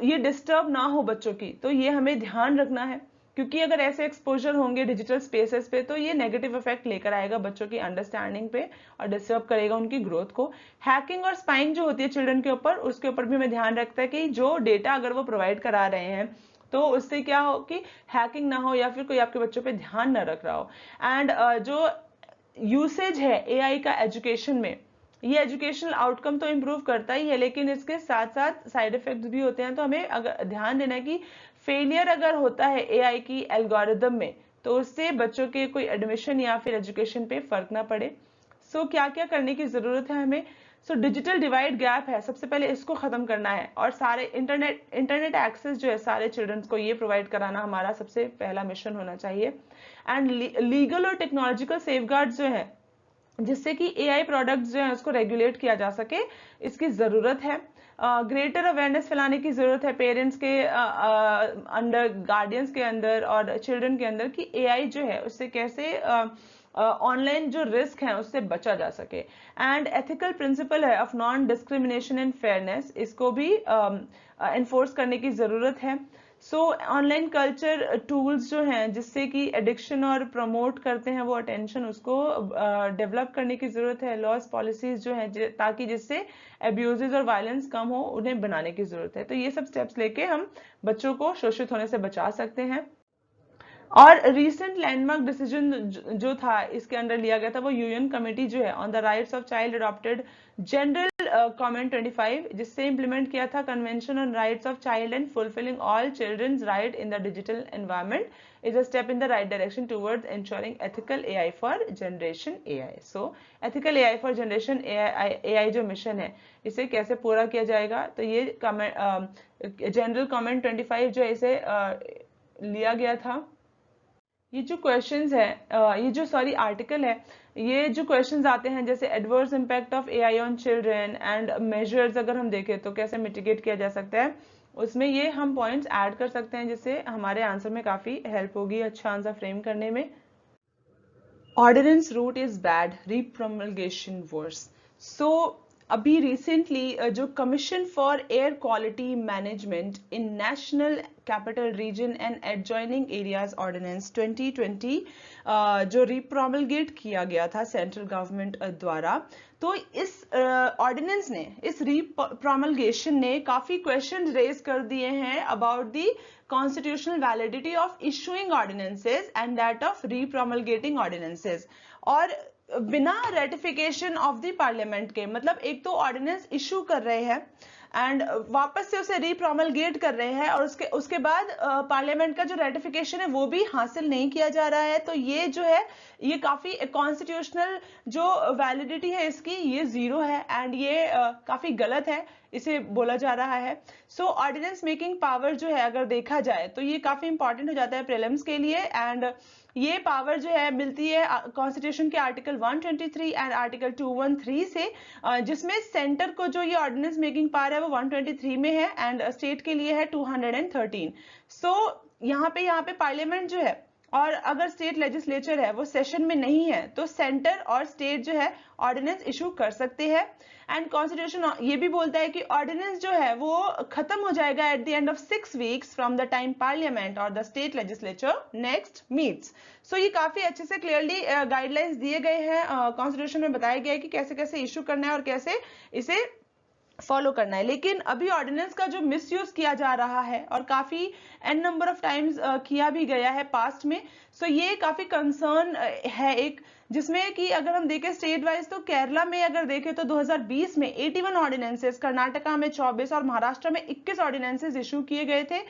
ये डिस्टर्ब ना हो बच्चों की, तो ये हमें ध्यान रखना है, क्योंकि अगर ऐसे एक्सपोजर होंगे डिजिटल स्पेसेस पे तो ये नेगेटिव इफेक्ट लेकर आएगा बच्चों की अंडरस्टैंडिंग पे और डिस्टर्ब करेगा उनकी ग्रोथ को। हैकिंग और स्पाइंग जो होती है चिल्ड्रन के ऊपर, उसके ऊपर भी हमें ध्यान रखता है कि जो डेटा अगर वो प्रोवाइड करा रहे हैं तो उससे क्या हो कि हैकिंग ना हो या फिर कोई आपके बच्चों पे ध्यान ना रख रहा हो। एंड जो यूसेज है एआई का एजुकेशन में, ये एजुकेशनल आउटकम तो इम्प्रूव करता ही है, लेकिन इसके साथ साथ साइड इफेक्ट्स भी होते हैं। तो हमें अगर ध्यान देना है कि फेलियर अगर होता है एआई की एल्गोरिदम में तो उससे बच्चों के कोई एडमिशन या फिर एजुकेशन पे फर्क ना पड़े। क्या क्या करने की जरूरत है हमें। डिजिटल डिवाइड गैप है, सबसे पहले इसको खत्म करना है और सारे इंटरनेट एक्सेस जो है सारे चिल्ड्रंस को ये प्रोवाइड कराना हमारा सबसे पहला मिशन होना चाहिए। एंड लीगल और टेक्नोलॉजिकल सेफगार्ड्स जो है जिससे कि एआई प्रोडक्ट्स जो है उसको रेगुलेट किया जा सके, इसकी जरूरत है। ग्रेटर अवेयरनेस फैलाने की जरूरत है पेरेंट्स के अंडर, गार्डियंस के अंदर और चिल्ड्रन के अंदर कि एआई जो है उससे कैसे ऑनलाइन जो रिस्क है उससे बचा जा सके। एंड एथिकल प्रिंसिपल है of non discrimination and fairness, इसको भी एनफोर्स करने की जरूरत है। ऑनलाइन कल्चर टूल्स जो हैं जिससे कि एडिक्शन और प्रमोट करते हैं वो अटेंशन, उसको डेवलप करने की जरूरत है। लॉस पॉलिसीज जो हैं ताकि जिससे एब्यूजेस और वायलेंस कम हो उन्हें बनाने की जरूरत है। तो ये सब स्टेप्स लेके हम बच्चों को शोषित होने से बचा सकते हैं। और रिसेंट लैंडमार्क डिसीजन जो था इसके अंडर लिया गया था वो यूएन कमेटी जो है on the rights of child adopted general comment 25, जिससे इंप्लीमेंट किया था convention on rights of child and fulfilling all children's right in the digital environment is a step in the right direction towards ensuring ethical AI for generation AI. Ethical AI for generation AI जो मिशन है इसे कैसे पूरा किया जाएगा, तो ये जनरल कमेंट 25 जो है इसे लिया गया था। ये जो क्वेश्चंस है ये जो आर्टिकल है, ये जो क्वेश्चंस आते हैं जैसे adverse impact of AI on children and measures, अगर हम देखें तो कैसे मिटिगेट किया जा सकता है, उसमें ये हम पॉइंट्स ऐड कर सकते हैं जिससे हमारे आंसर में काफी हेल्प होगी अच्छा आंसर फ्रेम करने में। Ordinance route is bad, repromulgation worse. अभी रिसेंटली जो commission for air quality management in national capital region and adjoining areas ordinance 2020 जो रीप्रोमलगेट किया गया था सेंट्रल गवर्नमेंट द्वारा, तो इस ऑर्डिनेंस ने, इस रीप्रोमलगेशन ने काफी क्वेश्चन रेज कर दिए हैं about the constitutional validity of issuing ordinances and that of repromulgating ordinances। और बिना रेटिफिकेशन ऑफ द पार्लियामेंट के, मतलब एक तो ऑर्डिनेंस इशू कर रहे हैं एंड वापस से उसे रीप्रोमलगेट कर रहे हैं और उसके बाद पार्लियामेंट का जो रेटिफिकेशन है वो भी हासिल नहीं किया जा रहा है। तो ये जो है ये काफी कॉन्स्टिट्यूशनल जो वैलिडिटी है इसकी ये जीरो है एंड ये काफी गलत है, इसे बोला जा रहा है। ऑर्डिनेंस मेकिंग पावर जो है अगर देखा जाए तो ये काफी इंपॉर्टेंट हो जाता है प्रीलिम्स के लिए। एंड ये पावर जो है मिलती है कॉन्स्टिट्यूशन के आर्टिकल 123 एंड आर्टिकल 213 से, जिसमें सेंटर को जो ये ऑर्डिनेंस मेकिंग पावर है वो 123 में है एंड स्टेट के लिए है 213। यहाँ पे पार्लियामेंट जो है और अगर स्टेट लेजिस्लेचर है वो सेशन में नहीं है तो सेंटर और स्टेट जो है ऑर्डिनेंस इशू कर सकते हैं। एंड कॉन्स्टिट्यूशन ये भी बोलता है कि ऑर्डिनेंस जो है वो खत्म हो जाएगा at the end of 6 weeks from the time parliament और the state legislature next meets. ये काफी अच्छे से क्लियरली गाइडलाइंस दिए गए हैं, कॉन्स्टिट्यूशन में बताया गया है कि कैसे कैसे इशू करना है और कैसे इसे फॉलो करना है। लेकिन अभी ऑर्डिनेंस का जो मिसयूज किया जा रहा है और काफी एन नंबर ऑफ टाइम्स किया भी गया है पास्ट में, सो ये काफी कंसर्न है एक, जिसमें कि अगर हम देखें स्टेट वाइज तो केरला में अगर देखें तो 2020 में 81 ऑर्डिनेंसेस, कर्नाटका में 24 और महाराष्ट्र में 21 ऑर्डिनेंसेस इशू किए गए थे।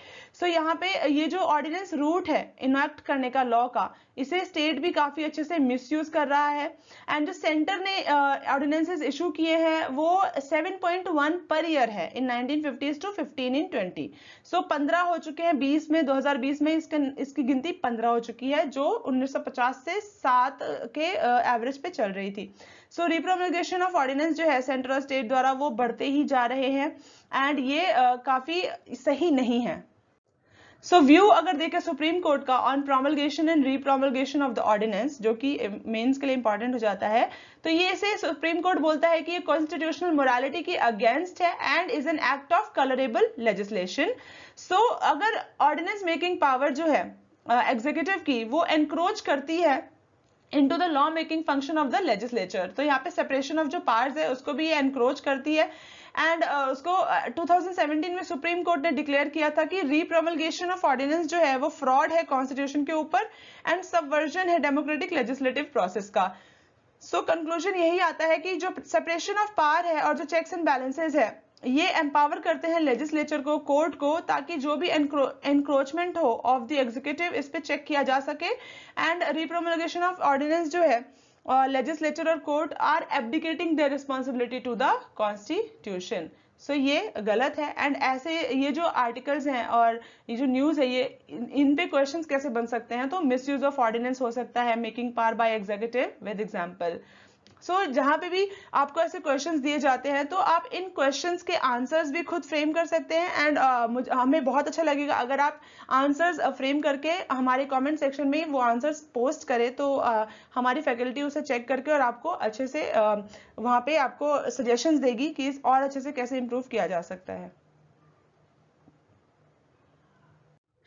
सो यहाँ पे ये जो ऑर्डिनेंस रूट है इनैक्ट करने का लॉ का, इसे स्टेट भी काफी अच्छे से मिसयूज कर रहा है। एंड जो सेंटर ने ऑर्डिनेंसेस इशू किए हैं वो 7.1 पर ईयर है इन 1950s टू 15 इन 20। सो 15 हो चुके हैं 20 में, 2020 में इसकी गिनती 15 हो चुकी है, जो 1950 से 7 के एवरेज पे चल रही थी। सो रिप्रोमल्गेशन ऑफ ऑर्डिनेंस जो है सेंटर और स्टेट द्वारा वो बढ़ते ही जा रहे हैं एंड ये काफी सही नहीं है। सो व्यू अगर देखें सुप्रीम कोर्ट का on promulgation and repromulgation of the ordinance, जो कि मेंस के लिए इंपॉर्टेंट हो जाता है, तो ये इसे सुप्रीम कोर्ट बोलता है कि ये कॉन्स्टिट्यूशनल मोरालिटी के अगेंस्ट है and is an act of colourable legislation. So अगर ऑर्डिनेंस मेकिंग पावर जो है एग्जीक्यूटिव की वो एनक्रोच करती है into the law making function of the legislature, तो यहाँ पे separation of जो powers है उसको भी ये encroach करती है। एंड उसको 2017 में सुप्रीम कोर्ट ने डिक्लेयर किया था कि रीप्रोमलगेशन ऑफ ऑर्डिनेंस जो है वो फ्रॉड है कॉन्स्टिट्यूशन के ऊपर एंड सबवर्जन है डेमोक्रेटिक लेजिस्लेटिव प्रोसेस का। सो कंक्लूजन यही आता है कि जो सेपरेशन ऑफ पावर है और जो चेक्स एंड बैलेंसेस है ये एम्पावर करते हैं लेजिस्लेचर को, कोर्ट को, ताकि जो भी एनक्रोचमेंट हो ऑफ द एग्जीक्यूटिव इस पे चेक किया जा सके। एंड रिप्रोमलगेशन ऑफ ऑर्डिनेंस जो है लेजिस्लेचर और court are abdicating their responsibility to the constitution. So ये गलत है एंड ऐसे ये जो आर्टिकल्स हैं और ये जो न्यूज है ये इन पे क्वेश्चंस कैसे बन सकते हैं, तो मिसयूज ऑफ ऑर्डिनेंस हो सकता है, making power by executive with example. So जहां पे भी आपको ऐसे क्वेश्चंस दिए जाते हैं तो आप इन क्वेश्चंस के आंसर्स भी खुद फ्रेम कर सकते हैं एंड हमें बहुत अच्छा लगेगा अगर आप आंसर्स फ्रेम करके हमारे कमेंट सेक्शन में वो आंसर्स पोस्ट करें, तो हमारी फैकल्टी उसे चेक करके और आपको अच्छे से वहां पे आपको सजेशंस देगी कि और अच्छे से कैसे इंप्रूव किया जा सकता है।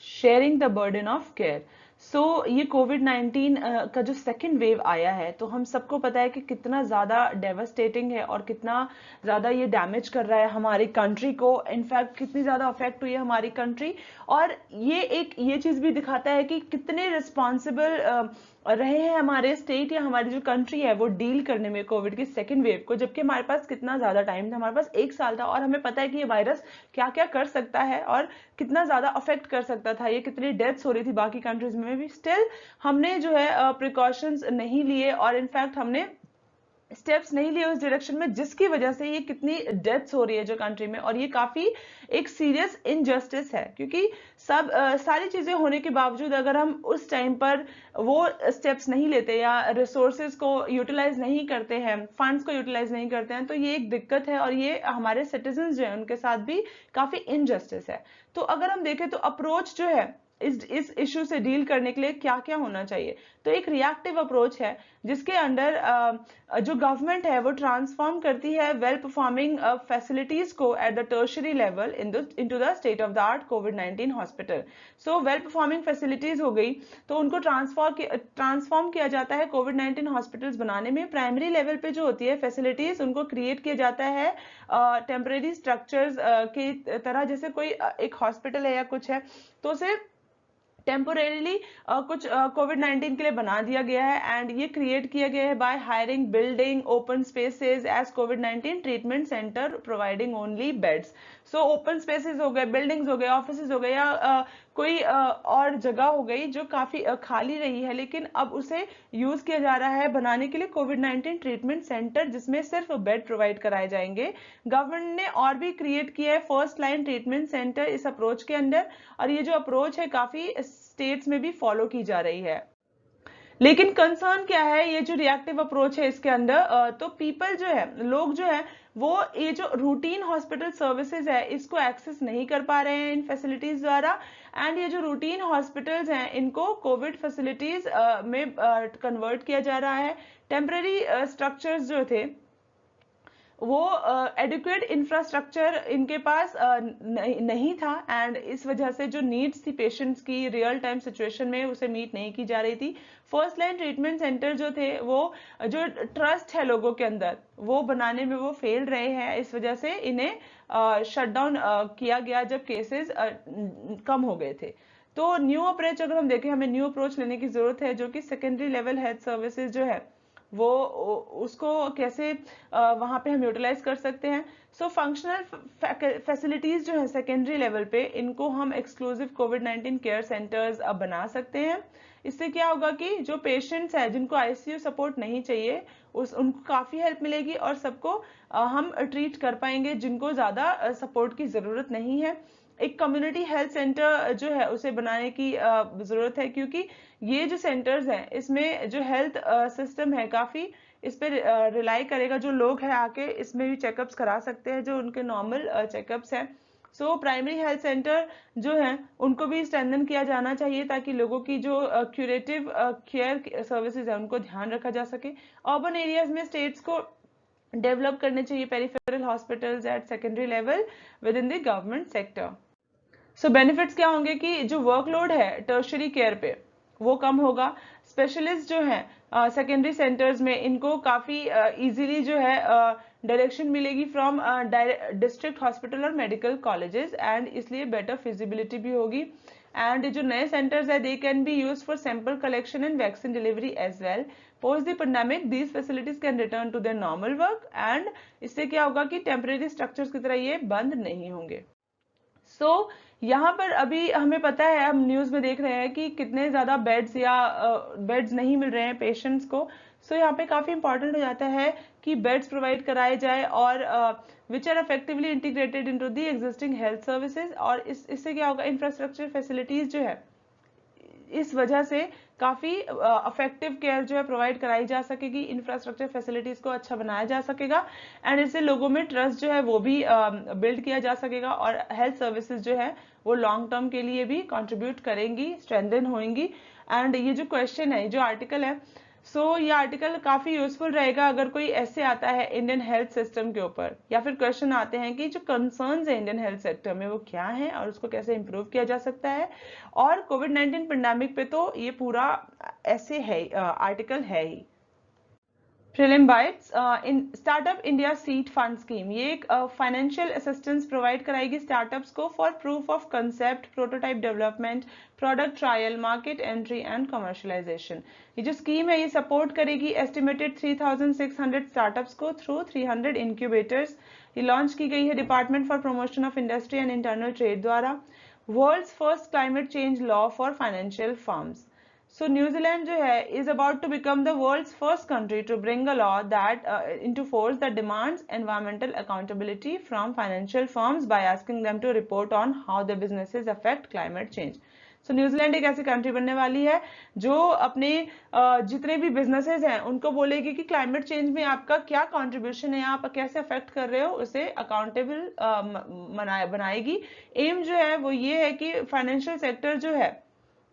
Sharing the burden of care. So ये कोविड-19 का जो सेकेंड वेव आया है तो हम सबको पता है कि कितना ज़्यादा डेवास्टेटिंग है और कितना ज़्यादा ये डैमेज कर रहा है हमारी कंट्री को, इनफैक्ट कितनी ज़्यादा अफेक्ट हुई है हमारी कंट्री। और ये चीज़ भी दिखाता है कि कितने रिस्पॉन्सिबल रहे हैं हमारे स्टेट या हमारी जो कंट्री है वो डील करने में कोविड की सेकेंड वेव को, जबकि हमारे पास कितना ज़्यादा टाइम था, हमारे पास 1 साल था और हमें पता है कि ये वायरस क्या क्या कर सकता है और कितना ज़्यादा अफेक्ट कर सकता था, ये कितनी डेथ्स हो रही थी बाकी कंट्रीज में भी। स्टिल हमने जो है प्रिकॉशंस नहीं लिए और इनफैक्ट हमने स्टेप्स नहीं लिए उस डायरेक्शन में, जिसकी वजह से ये कितनी डेथ्स हो रही है जो कंट्री में। और ये काफी एक सीरियस इनजस्टिस है क्योंकि सारी चीजें होने के बावजूद अगर हम उस टाइम पर वो स्टेप्स नहीं लेते या रिसोर्सेज को यूटिलाइज नहीं करते हैं, फंड्स को यूटिलाइज नहीं करते हैं, तो ये एक दिक्कत है और ये हमारे सिटीजन जो है उनके साथ भी काफी इनजस्टिस है। तो अगर हम देखें तो अप्रोच जो है इस इशू से डील करने के लिए क्या क्या होना चाहिए, तो एक रिएक्टिव अप्रोच है जिसके अंडर जो गवर्नमेंट है वो ट्रांसफॉर्म करती है वेल परफॉर्मिंग फैसिलिटीज को at the tertiary level into the state of the art covid hospital. So well performing facilities हो गई तो उनको ट्रांसफॉर्म किया जाता है कोविड-19 हॉस्पिटल्स बनाने में। प्राइमरी लेवल पे जो होती है फैसिलिटीज उनको क्रिएट किया जाता है टेम्परेरी स्ट्रक्चर्स की तरह, जैसे कोई एक हॉस्पिटल है या कुछ है तो उसे टेम्पोरेरीली कुछ कोविड-19 के लिए बना दिया गया है एंड ये क्रिएट किया गया है by hiring building open spaces as कोविड-19 treatment centre providing only beds. So open spaces हो गए, बिल्डिंग्स हो गए, ऑफिसेज हो गए या कोई और जगह हो गई जो काफी खाली रही है, लेकिन अब उसे यूज किया जा रहा है बनाने के लिए कोविड-19 ट्रीटमेंट सेंटर जिसमें सिर्फ बेड प्रोवाइड कराए जाएंगे। गवर्नमेंट ने और भी क्रिएट किया है फर्स्ट लाइन ट्रीटमेंट सेंटर इस अप्रोच के अंदर और ये जो अप्रोच है काफी स्टेट्स में भी फॉलो की जा रही है। लेकिन कंसर्न क्या है, ये जो रिएक्टिव अप्रोच है इसके अंदर तो पीपल जो है, लोग जो है वो ये जो रूटीन हॉस्पिटल सर्विसेज है इसको एक्सेस नहीं कर पा रहे हैं इन फैसिलिटीज द्वारा एंड ये जो रूटीन हॉस्पिटल्स हैं इनको कोविड फैसिलिटीज में कन्वर्ट किया जा रहा है। टेम्पररी स्ट्रक्चर्स जो थे वो एडिक्वेट इंफ्रास्ट्रक्चर इनके पास नहीं था, एंड इस वजह से जो नीड्स थी पेशेंट्स की रियल टाइम सिचुएशन में उसे मीट नहीं की जा रही थी। फर्स्ट लाइन ट्रीटमेंट सेंटर जो थे वो जो ट्रस्ट है लोगों के अंदर वो बनाने में वो फेल रहे हैं, इस वजह से इन्हें शट डाउन किया गया जब केसेस कम हो गए थे। तो न्यू अप्रोच अगर हम देखें, हमें न्यू अप्रोच लेने की जरूरत है जो कि सेकेंडरी लेवल हेल्थ सर्विसेज जो है वो उसको कैसे वहां पे हम यूटिलाइज कर सकते हैं। सो फंक्शनल फैसिलिटीज जो है सेकेंडरी लेवल पे इनको हम एक्सक्लूसिव कोविड-19 केयर सेंटर्स बना सकते हैं। इससे क्या होगा कि जो पेशेंट्स हैं जिनको आईसीयू सपोर्ट नहीं चाहिए उनको काफी हेल्प मिलेगी और सबको हम ट्रीट कर पाएंगे जिनको ज्यादा सपोर्ट की जरूरत नहीं है। एक कम्युनिटी हेल्थ सेंटर जो है उसे बनाने की जरूरत है, क्योंकि ये जो सेंटर्स हैं इसमें जो हेल्थ सिस्टम है काफी इस पे रिलाई करेगा। जो लोग हैं आके इसमें भी चेकअप्स करा सकते हैं जो उनके नॉर्मल चेकअप्स हैं। सो प्राइमरी हेल्थ सेंटर जो है उनको भी स्ट्रेंथन किया जाना चाहिए ताकि लोगों की जो क्यूरेटिव केयर सर्विसेज है उनको ध्यान रखा जा सके। अर्बन एरियाज में स्टेट्स को डेवलप करने चाहिए peripheral hospitals at secondary level within the government sector. So benefits क्या होंगे कि जो वर्कलोड है टर्शरी केयर पे वो कम होगा। स्पेशलिस्ट जो है सेकेंडरी सेंटर्स में इनको काफी इजीली जो है डायरेक्शन मिलेगी फ्रॉम डिस्ट्रिक्ट हॉस्पिटल और मेडिकल कॉलेजेस, एंड इसलिए बेटर फिजिबिलिटी भी होगी। एंड जो नए सेंटर्स है they can be used for sample collection and vaccine delivery as well. Post the pandemic these facilities can return to their normal work, and इससे क्या होगा कि टेम्परेरी स्ट्रक्चर्स की तरह ये बंद नहीं होंगे। सो यहाँ पर अभी हमें पता है, हम न्यूज में देख रहे हैं कि कितने ज्यादा बेड्स या बेड्स नहीं मिल रहे हैं पेशेंट्स को। सो यहाँ पे काफी इंपॉर्टेंट हो जाता है कि बेड्स प्रोवाइड कराए जाए और which are effectively integrated into the existing health services. और इससे क्या होगा, इंफ्रास्ट्रक्चर फैसिलिटीज जो है इस वजह से काफी इफेक्टिव केयर जो है प्रोवाइड कराई जा सकेगी, इंफ्रास्ट्रक्चर फैसिलिटीज को अच्छा बनाया जा सकेगा, एंड इससे लोगों में ट्रस्ट जो है वो भी बिल्ड किया जा सकेगा और हेल्थ सर्विसेज जो है वो लॉन्ग टर्म के लिए भी कंट्रीब्यूट करेंगी, स्ट्रेंथन होंगी। एंड ये जो क्वेश्चन है, जो आर्टिकल है, सो ये आर्टिकल काफी यूजफुल रहेगा अगर कोई ऐसे आता है इंडियन हेल्थ सिस्टम के ऊपर, या फिर क्वेश्चन आते हैं कि जो कंसर्न्स है इंडियन हेल्थ सेक्टर में वो क्या है और उसको कैसे इंप्रूव किया जा सकता है। और कोविड-19 पेंडेमिक पे तो ये पूरा ऐसे है आर्टिकल है ही। Prelim bites in startup India seed fund scheme, ये एक फाइनेंशियल असिस्टेंस प्रोवाइड कराएगी स्टार्टअप्स को for proof of concept, prototype development, product trial, market entry and commercialisation. ये जो स्कीम है ये सपोर्ट करेगी एस्टिमेटेड 3600 स्टार्टअप्स को थ्रू 300 इंक्यूबेटर्स। ये लॉन्च की गई है department for promotion of industry and internal trade द्वारा। World's first climate change law for financial firms. So New Zealand जो है is about to become the world's first country to bring a law that into force that demands environmental accountability from financial firms by asking them to report on how their businesses affect climate change. So New Zealand एक ऐसी कंट्री बनने वाली है जो अपने जितने भी बिजनेसेस हैं उनको बोलेगी कि क्लाइमेट चेंज में आपका क्या कंट्रीब्यूशन है, आप कैसे अफेक्ट कर रहे हो, उसे अकाउंटेबल बनाएगी। एम जो है वो ये है कि फाइनेंशियल सेक्टर जो है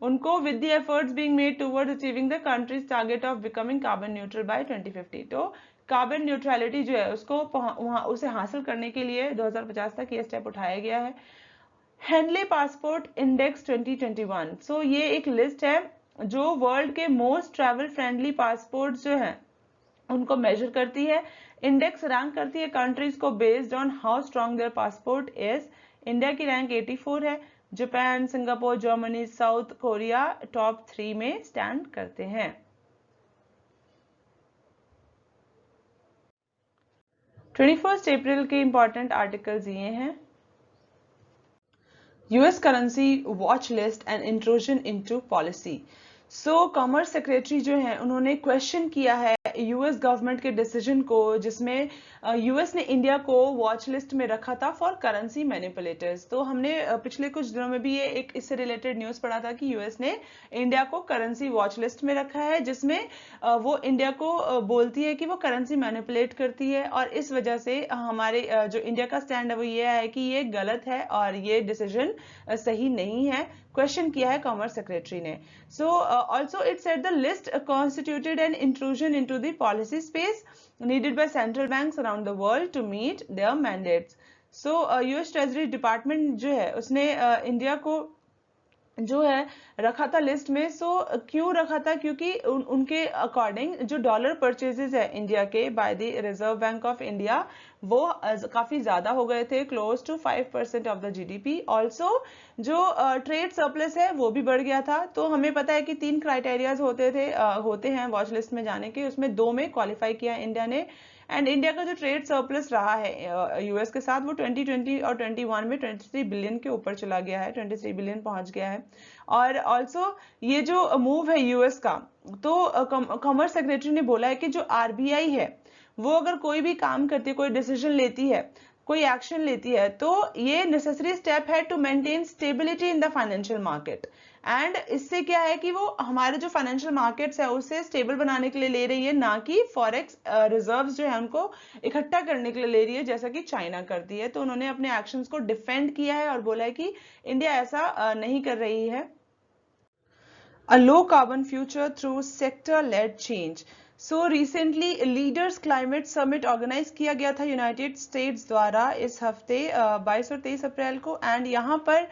उनको with the efforts being made towards achieving the country's target of becoming carbon neutral by 2050, तो कार्बन न्यूट्रलिटी जो है उसको उसे हासिल करने के लिए 2050 तक ये स्टेप उठाया गया है। हेनले पासपोर्ट इंडेक्स 2021, सो ये एक लिस्ट है जो वर्ल्ड के मोस्ट ट्रैवल फ्रेंडली पासपोर्ट जो है उनको मेजर करती है। इंडेक्स रैंक करती है कंट्रीज को based on how strong their passport is. India की रैंक 84 है। Japan, Singapore, Germany, South Korea top 3 में स्टैंड करते हैं। 21 अप्रैल के इंपॉर्टेंट आर्टिकल्स ये हैं। US currency watch list and intrusion into policy. So commerce secretary जो है उन्होंने क्वेश्चन किया है यूएस गवर्नमेंट के डिसीजन को जिसमें यूएस ने इंडिया को वॉच लिस्ट में रखा था फॉर करेंसी मैनिपुलेटर्स। तो हमने पिछले कुछ दिनों में भी ये एक इससे रिलेटेड न्यूज पढ़ा था कि यूएस ने इंडिया को करेंसी वॉच लिस्ट में रखा है जिसमें वो इंडिया को बोलती है कि वो करेंसी मैनिपुलेट करती है, और इस वजह से हमारे जो इंडिया का स्टैंड है वो ये है कि ये गलत है और ये डिसीजन सही नहीं है। क्वेश्चन किया है कॉमर्स सेक्रेटरी ने। So also it said the list constituted an intrusion into the the policy space needed by central banks around the world to meet their mandates. So US Treasury Department जो है उसने इंडिया को जो है रखा था लिस्ट में. सो क्यों रखा था? क्योंकि उनके अकॉर्डिंग जो डॉलर परचेजेस है इंडिया के by the Reserve Bank of India वो काफी ज्यादा हो गए थे, close to 5% of the GDP. Also जो ट्रेड सरप्लस है वो भी बढ़ गया था. तो हमें पता है कि 3 क्राइटेरियाज होते हैं वॉच लिस्ट में जाने के, उसमें 2 में क्वालिफाई किया इंडिया ने. एंड इंडिया का जो ट्रेड सरप्लस रहा है यूएस के साथ वो 2020 और 21 में 23 बिलियन के ऊपर चला गया है, 23 बिलियन पहुंच गया है. और ऑल्सो ये जो मूव है यूएस का, तो कॉमर्स सेक्रेटरी ने बोला है कि जो आरबीआई है वो अगर कोई भी काम करती है, कोई डिसीजन लेती है, कोई एक्शन लेती है, तो ये नेसेसरी स्टेप है to maintain stability in the financial market. And इससे क्या है कि वो हमारे जो फाइनेंशियल मार्केट्स है उसे स्टेबल बनाने के लिए ले रही है, ना कि फॉरेक्स रिजर्व्स जो है उनको इकट्ठा करने के लिए ले रही है जैसा कि चाइना करती है. तो उन्होंने अपने एक्शंस को डिफेंड किया है और बोला है कि इंडिया ऐसा नहीं कर रही है. A low carbon future through sector led change. So recently leaders climate summit organise किया गया था यूनाइटेड स्टेट्स द्वारा इस हफ्ते 22 और 23 अप्रैल को. एंड यहाँ पर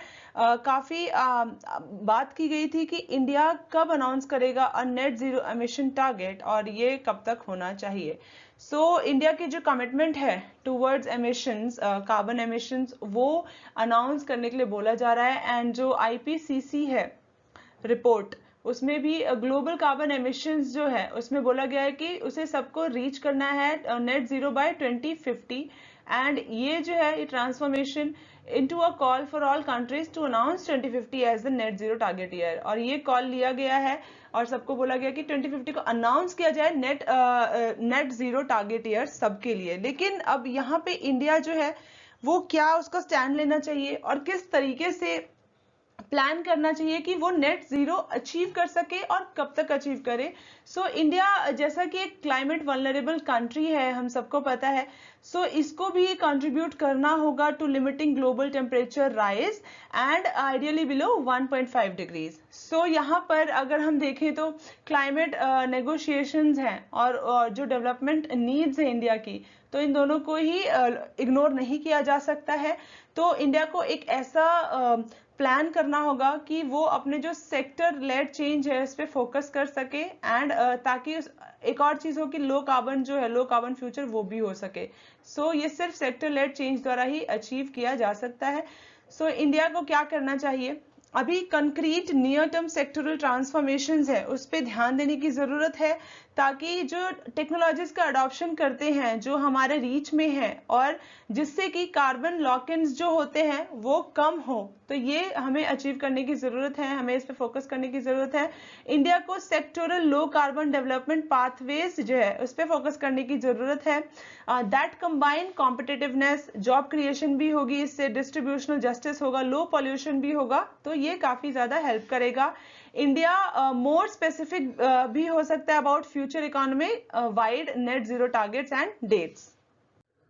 काफी बात की गई थी कि इंडिया कब अनाउंस करेगा अ नेट जीरो एमिशन टारगेट और ये कब तक होना चाहिए. सो इंडिया की जो कमिटमेंट है टूवर्ड्स एमिशंस, कार्बन एमिशंस, वो अनाउंस करने के लिए बोला जा रहा है. एंड जो आईपीसीसी है रिपोर्ट, उसमें भी ग्लोबल कार्बन एमिशंस जो है उसमें बोला गया है कि उसे सबको रीच करना है नेट जीरो बाय 2050. एंड ये जो है ये transformation into a call for all countries to announce 2050 as the net zero target year. और ये कॉल लिया गया है और सबको बोला गया कि 2050 को अनाउंस किया जाए नेट जीरो टारगेट ईयर सबके लिए. लेकिन अब यहाँ पे इंडिया जो है वो क्या उसका स्टैंड लेना चाहिए और किस तरीके से प्लान करना चाहिए कि वो नेट जीरो अचीव कर सके और कब तक अचीव करे. सो इंडिया जैसा कि एक क्लाइमेट वल्नरेबल कंट्री है, हम सबको पता है, सो इसको भी कंट्रीब्यूट करना होगा to limiting global temperature rise and ideally below 1.5 degrees. So यहाँ पर अगर हम देखें तो क्लाइमेट नेगोशिएशंस हैं और जो डेवलपमेंट नीड्स है इंडिया की, तो इन दोनों को ही इग्नोर नहीं किया जा सकता है. तो इंडिया को एक ऐसा प्लान करना होगा कि वो अपने जो सेक्टर लेड चेंज है उस पर फोकस कर सके. एंड ताकि एक और चीज हो कि लो कार्बन जो है, लो कार्बन फ्यूचर वो भी हो सके. सो ये सिर्फ सेक्टर लेड चेंज द्वारा ही अचीव किया जा सकता है. सो इंडिया को क्या करना चाहिए? अभी concrete near term sectoral transformations है उस पर ध्यान देने की जरूरत है, ताकि जो टेक्नोलॉजीज का अडॉप्शन करते हैं जो हमारे रीच में है और जिससे कि कार्बन लॉक-इन्स जो होते हैं वो कम हो, तो ये हमें अचीव करने की जरूरत है, हमें इस पे फोकस करने की जरूरत है. इंडिया को sectoral low carbon development pathways जो है उस पे फोकस करने की जरूरत है. That combine competitiveness, job creation भी होगी, इससे डिस्ट्रीब्यूशनल जस्टिस होगा, लो पॉल्यूशन भी होगा, तो ये काफी ज्यादा हेल्प करेगा. इंडिया मोर स्पेसिफिक भी हो सकता है about future economy wide net zero targets and dates.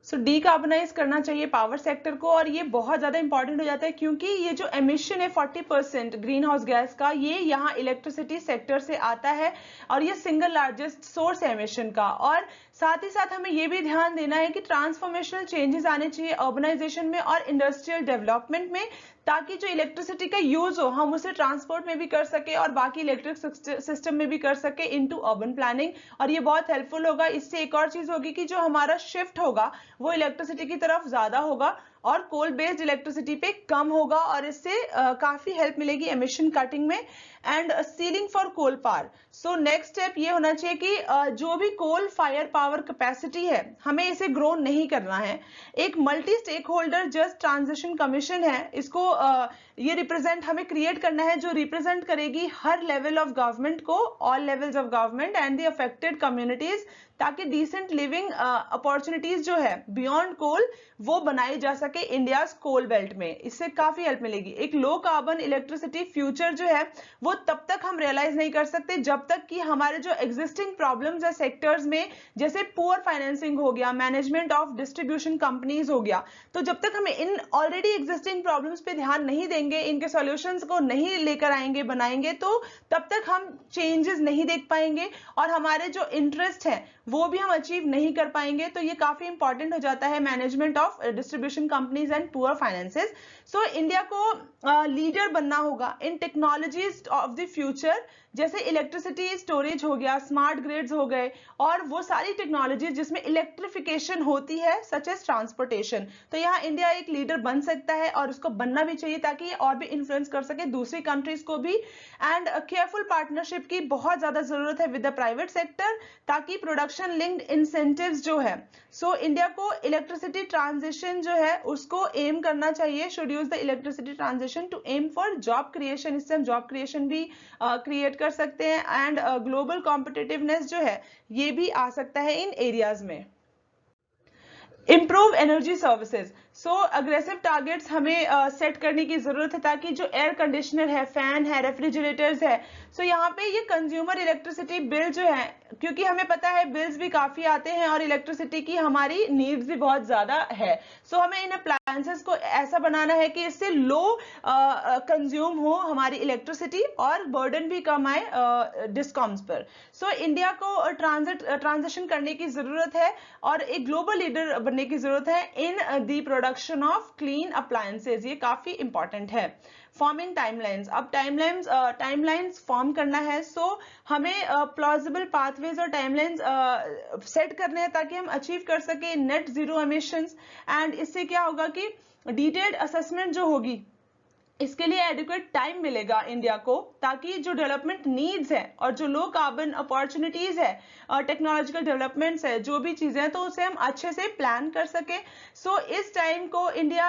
So decarbonise करना चाहिए पावर सेक्टर को, और ये बहुत ज्यादा इंपॉर्टेंट हो जाता है क्योंकि ये जो एमिशन है 40% ग्रीन हाउस गैस का, ये यहाँ इलेक्ट्रिसिटी सेक्टर से आता है और ये सिंगल लार्जेस्ट सोर्स है एमिशन का. और साथ ही साथ हमें ये भी ध्यान देना है कि ट्रांसफॉर्मेशनल चेंजेस आने चाहिए अर्बनाइजेशन में और इंडस्ट्रियल डेवलपमेंट में, ताकि जो इलेक्ट्रिसिटी का यूज हो हम उसे ट्रांसपोर्ट में भी कर सके और बाकी इलेक्ट्रिक सिस्टम में भी कर सके इनटू अर्बन प्लानिंग. और ये बहुत हेल्पफुल होगा. इससे एक और चीज होगी कि जो हमारा शिफ्ट होगा वो इलेक्ट्रिसिटी की तरफ ज्यादा होगा और कोल बेस्ड इलेक्ट्रिसिटी पे कम होगा, और इससे काफी हेल्प मिलेगी एमिशन कटिंग में. And ceiling for coal power. So next step ये होना चाहिए कि जो भी कोल फायर पावर कैपेसिटी है हमें इसे ग्रो नहीं करना है. एक multi stakeholder just transition commission है, इसको ये रिप्रेजेंट हमें क्रिएट करना है जो रिप्रेजेंट करेगी हर लेवल ऑफ गवर्नमेंट को, all levels of government and the affected communities ताकि डिसेंट लिविंग अपॉर्चुनिटीज जो है बियॉन्ड कोल वो बनाई जा सके इंडिया कोल बेल्ट में। इससे काफी हेल्प मिलेगी। एक लो कार्बन इलेक्ट्रिसिटी फ्यूचर जो है वो तब तक हम रियलाइज नहीं कर सकते जब तक कि हमारे जो एग्जिस्टिंग प्रॉब्लम्स है सेक्टर्स में, जैसे पुअर फाइनेंसिंग हो गया, मैनेजमेंट ऑफ डिस्ट्रीब्यूशन कंपनीज हो गया, तो जब तक हमें इन ऑलरेडी एग्जिस्टिंग प्रॉब्लम्स पे ध्यान नहीं देंगे, इनके सॉल्यूशंस को नहीं लेकर आएंगे, बनाएंगे, तो तब तक हम चेंजेस नहीं देख पाएंगे और हमारे जो इंटरेस्ट है वो भी हम अचीव नहीं कर पाएंगे। तो ये काफी इंपॉर्टेंट हो जाता है, management of distribution companies and poor finances. So India को लीडर बनना होगा इन टेक्नोलॉजीज ऑफ द फ्यूचर, जैसे इलेक्ट्रिसिटी स्टोरेज हो गया, स्मार्ट ग्रिड्स हो गए, और वो सारी टेक्नोलॉजी जिसमें इलेक्ट्रिफिकेशन होती है सच एज ट्रांसपोर्टेशन। तो यहाँ इंडिया एक लीडर बन सकता है और उसको बनना भी चाहिए ताकि ये और भी इन्फ्लुएंस कर सके दूसरी कंट्रीज को भी। एंड केयरफुल पार्टनरशिप की बहुत ज्यादा जरूरत है विद द प्राइवेट सेक्टर, ताकि प्रोडक्शन लिंक्ड इंसेंटिव्स जो है, सो इंडिया को इलेक्ट्रिसिटी ट्रांजिशन जो है उसको एम करना चाहिए, should use the electricity transition to aim for job creation. इससे हम जॉब क्रिएशन भी क्रिएट कर सकते हैं एंड ग्लोबल कॉम्पिटिटिवनेस जो है ये भी आ सकता है इन एरियाज में। Improve energy services. So aggressive targets हमें सेट करने की जरूरत है ताकि जो एयर कंडीशनर है, फैन है, रेफ्रिजरेटर्स है, सो यहाँ पे ये कंज्यूमर इलेक्ट्रिसिटी बिल जो है, क्योंकि हमें पता है बिल्स भी काफी आते हैं और इलेक्ट्रिसिटी की हमारी नीड्स भी बहुत ज्यादा है, सो हमें इन अप्लायंसेस को ऐसा बनाना है कि इससे लो कंज्यूम हो हमारी इलेक्ट्रिसिटी और बर्डन भी कम आए डिस्कॉम्स पर। सो इंडिया को ट्रांजिशन करने की जरूरत है और एक ग्लोबल लीडर बनने की जरूरत है in the production of clean appliances. ये काफी इंपॉर्टेंट है। Forming timelines. अब टाइमलाइंस फॉर्म करना है, सो हमें प्लॉजिबल पाथवेज और टाइमलाइंस सेट करने हैं ताकि हम अचीव कर सके नेट जीरो एमिशंस। एंड इससे क्या होगा कि डिटेल्ड असेसमेंट जो होगी इसके लिए एडिक्वेट टाइम मिलेगा इंडिया को, ताकि जो डेवलपमेंट नीड्स है और जो लो कार्बन अपॉर्चुनिटीज है और टेक्नोलॉजिकल डेवलपमेंट्स है, जो भी चीजें हैं, तो उसे हम अच्छे से प्लान कर सके। सो इस टाइम को इंडिया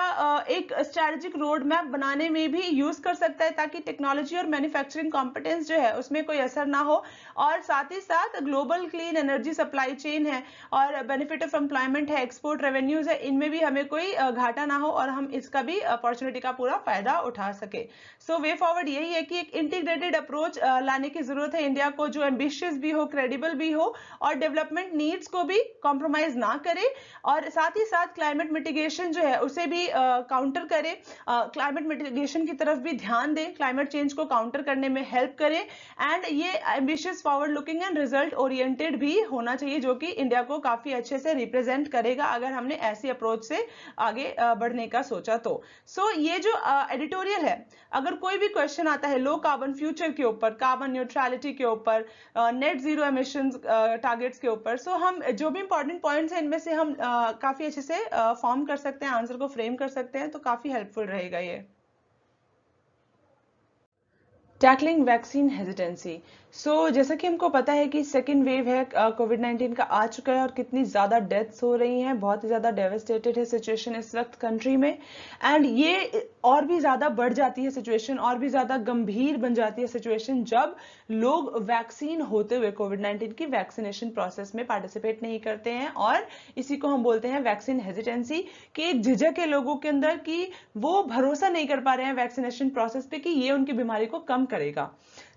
एक स्ट्रेटेजिक रोड मैप बनाने में भी यूज कर सकता है ताकि टेक्नोलॉजी और मैन्युफैक्चरिंग कॉम्पिटेंस जो है उसमें कोई असर ना हो, और साथ ही साथ global clean energy supply chain है और बेनिफिट ऑफ एम्प्लॉयमेंट है, एक्सपोर्ट रेवेन्यूज है, इनमें भी हमें कोई घाटा ना हो और हम इसका भी अपॉर्चुनिटी का पूरा फायदा उठा सके। सो वे फॉरवर्ड यही है कि एक इंटीग्रेटेड अप्रोच लाने की जरूरत है इंडिया को, जो एम्बिशियस भी हो, क्रेडिबल भी हो और डेवलपमेंट नीड्स को भी कॉम्प्रोमाइज ना करे, और साथ ही साथ क्लाइमेट मिटिगेशन जो है उसे भी काउंटर करे, क्लाइमेट मिटिगेशन की तरफ भी ध्यान दें, क्लाइमेट चेंज को काउंटर करने में हेल्प करे। एंड ये ambitious, forward looking and result oriented भी होना चाहिए, जो कि इंडिया को काफी अच्छे से रिप्रेजेंट करेगा अगर हमने ऐसी अप्रोच से आगे बढ़ने का सोचा तो। सो ये जो एडिटोरियल है, अगर कोई भी क्वेश्चन आता है लो कार्बन फ्यूचर के ऊपर, कार्बन न्यूट्रलिटी के ऊपर, नेट जीरो एमिशंस टारगेट्स के ऊपर, सो हम जो भी इंपॉर्टेंट पॉइंट्स हैं इनमें से हम काफी अच्छे से फॉर्म कर सकते हैं, आंसर को फ्रेम कर सकते हैं, तो काफी हेल्पफुल रहेगा ये। Tackling vaccine hesitancy. सो जैसा कि हमको पता है कि सेकेंड वेव है कोविड-19 का आ चुका है और कितनी ज़्यादा डेथ्स हो रही हैं, बहुत ही ज़्यादा डेवास्टेटेड है सिचुएशन इस वक्त कंट्री में। एंड ये और भी ज़्यादा बढ़ जाती है सिचुएशन, और भी ज़्यादा गंभीर बन जाती है सिचुएशन जब लोग वैक्सीन होते हुए कोविड-19 की वैक्सीनेशन प्रोसेस में पार्टिसिपेट नहीं करते हैं, और इसी को हम बोलते हैं वैक्सीन हेजिटेंसी, कि एक झिझक है लोगों के अंदर कि वो भरोसा नहीं कर पा रहे हैं वैक्सीनेशन प्रोसेस पे कि ये उनकी बीमारी को कम करेगा।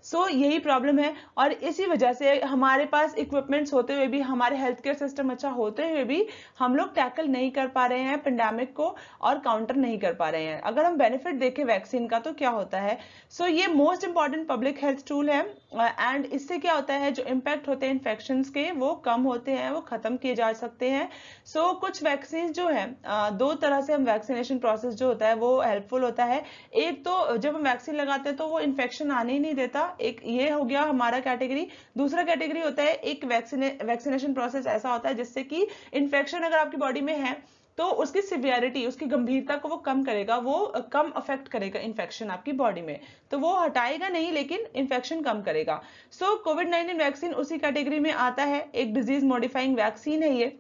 सो यही प्रॉब्लम है, और इसी वजह से हमारे पास इक्विपमेंट्स होते हुए भी, हमारे हेल्थ केयर सिस्टम अच्छा होते हुए भी हम लोग टैकल नहीं कर पा रहे हैं पेंडेमिक को और काउंटर नहीं कर पा रहे हैं। अगर हम बेनिफिट देखें वैक्सीन का तो क्या होता है, सो ये most important public health tool है, एंड इससे क्या होता है, जो इम्पैक्ट होते हैं इन्फेक्शंस के वो कम होते हैं, वो खत्म किए जा सकते हैं। सो कुछ वैक्सीन जो है, दो तरह से हम वैक्सीनेशन प्रोसेस जो होता है वो हेल्पफुल होता है। एक तो जब हम वैक्सीन लगाते हैं तो वो इन्फेक्शन आने ही नहीं देता, एक ये हो गया हमारा कैटेगरी। दूसरा कैटेगरी होता है एक वैक्सीनेशन प्रोसेस ऐसा होता है जिससे कि इन्फेक्शन अगर आपकी बॉडी में है तो उसकी सिवियरिटी, उसकी गंभीरता को वो कम करेगा, वो कम अफेक्ट करेगा इन्फेक्शन आपकी बॉडी में, तो वो हटाएगा नहीं लेकिन इन्फेक्शन कम करेगा। सो कोविड-19 वैक्सीन उसी कैटेगरी में आता है, एक डिजीज मॉडिफाइंग वैक्सीन है ये,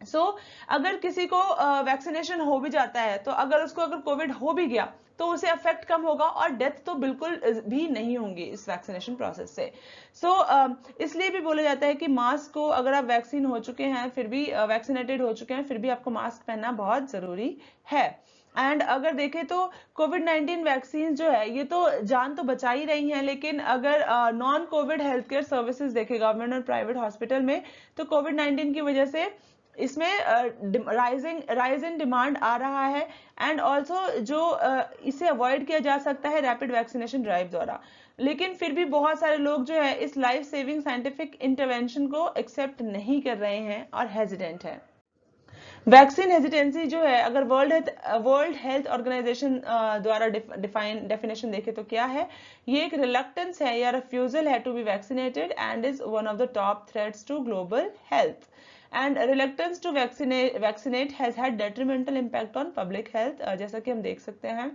अगर किसी को वैक्सीनेशन हो भी जाता है, तो अगर कोविड हो भी गया तो उसे अफेक्ट कम होगा और डेथ तो बिल्कुल भी नहीं होंगी इस वैक्सीनेशन प्रोसेस से। इसलिए भी बोला जाता है कि मास्क को, अगर आप वैक्सीन हो चुके हैं, फिर भी वैक्सीनेटेड हो चुके हैं, फिर भी आपको मास्क पहनना बहुत जरूरी है। एंड अगर देखें तो कोविड-19 वैक्सीन जो है, ये तो जान तो बचा ही रही हैं, लेकिन अगर non Covid health care services देखें गवर्नमेंट और प्राइवेट हॉस्पिटल में, तो कोविड-19 की वजह से इसमें राइज इन डिमांड आ रहा है। एंड ऑल्सो जो इसे अवॉइड किया जा सकता है रैपिड वैक्सीनेशन ड्राइव द्वारा, लेकिन फिर भी बहुत सारे लोग जो है इस लाइफ सेविंग साइंटिफिक इंटरवेंशन को एक्सेप्ट नहीं कर रहे हैं और हेजिडेंट है। वैक्सीन हेजिटेंसी जो है, अगर वर्ल्ड हेल्थ ऑर्गेनाइजेशन द्वारा डेफिनेशन देखें तो क्या है, ये एक रिलक्टेंस है या रिफ्यूजल है to be vaccinated and is one of the top threats to global health. And reluctance to vaccinate has had detrimental impact on public health, जैसा कि हम देख सकते हैं।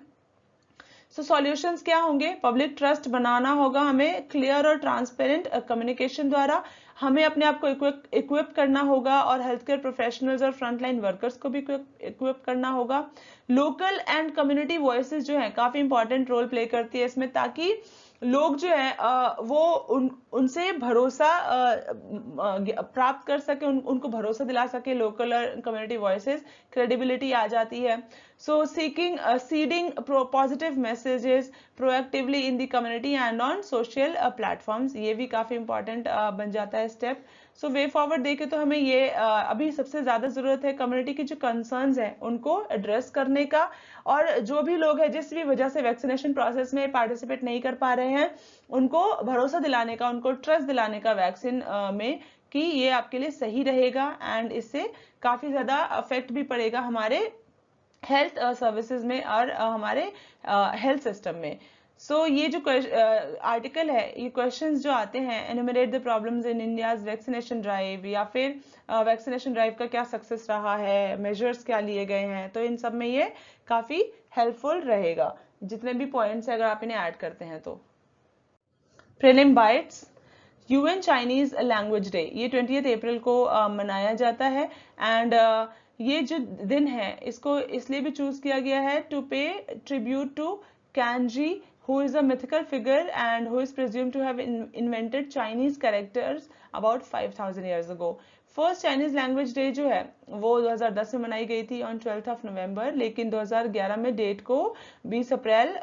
सॉल्यूशंस क्या होंगे? पब्लिक ट्रस्ट बनाना होगा हमें क्लियर और ट्रांसपेरेंट कम्युनिकेशन द्वारा, हमें अपने आप को इक्विप करना होगा और हेल्थ केयर प्रोफेशनल्स और फ्रंटलाइन वर्कर्स को भी इक्विप करना होगा। लोकल एंड कम्युनिटी वॉइसेस जो है काफी इंपॉर्टेंट रोल प्ले करती है इसमें, ताकि लोग जो है वो उनसे भरोसा प्राप्त कर सके, उनको भरोसा दिला सके। लोकल और कम्युनिटी वॉइसेस, क्रेडिबिलिटी आ जाती है। Seeding positive messages proactively in the community and on social platforms, ये भी काफी इंपॉर्टेंट बन जाता है स्टेप। वे फॉरवर्ड देखे तो हमें ये अभी सबसे ज्यादा जरूरत है कम्युनिटी की जो कंसर्न्स है उनको एड्रेस करने का, और जो भी लोग हैं जिस भी वजह से वैक्सीनेशन प्रोसेस में पार्टिसिपेट नहीं कर पा रहे हैं, उनको भरोसा दिलाने का, उनको ट्रस्ट दिलाने का वैक्सीन में कि ये आपके लिए सही रहेगा एंड इससे काफी ज्यादा अफेक्ट भी पड़ेगा हमारे हेल्थ सर्विसेज में और हमारे हेल्थ सिस्टम में। ये जो आर्टिकल है, ये क्वेश्चंस जो आते हैं, enumerate the problems in India's vaccination drive, या फिर वैक्सीनेशन ड्राइव का क्या सक्सेस रहा है, मेजर्स क्या लिए गए हैं, तो इन सब में ये काफी हेल्पफुल रहेगा जितने भी पॉइंट्स है अगर आप इन्हें ऐड करते हैं तो। Prelim bytes, UN Chinese language day, ये 20 अप्रैल को मनाया जाता है। एंड ये जो दिन है इसको इसलिए भी चूज किया गया है to pay tribute to Kenji, who is a mythical figure and who is presumed to have invented Chinese characters about 5000 years ago. First Chinese language day जो है वो 2010 में मनाई गई थी ऑन 12 नवंबर, लेकिन 2011 में डेट को 20 अप्रैल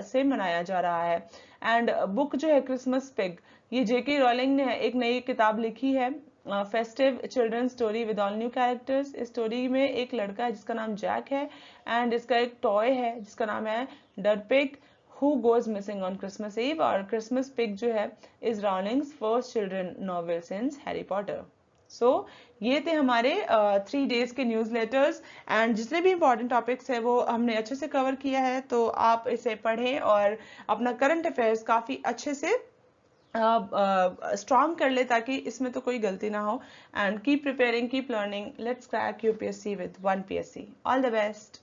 से मनाया जा रहा है। एंड बुक जो है क्रिसमस पिग, ये जेके रोलिंग ने एक नई किताब लिखी है, festive children story with all new characters. इस स्टोरी में एक लड़का है जिसका नाम जैक है एंड इसका एक टॉय है जिसका नाम है डरपिग, who goes missing on Christmas Eve, और क्रिसमस पिग जो है is Rawlings first children novel since Harry Potter. ये थे हमारे 3 डेज के न्यूज लेटर्स एंड जितने भी इंपॉर्टेंट टॉपिक्स है वो हमने अच्छे से कवर किया है, तो आप इसे पढ़ें और अपना करंट अफेयर्स काफी अच्छे से स्ट्रॉन्ग कर ले ताकि इसमें तो कोई गलती ना हो। And keep preparing, keep learning, let's crack UPSC with 1 PSC। All the best.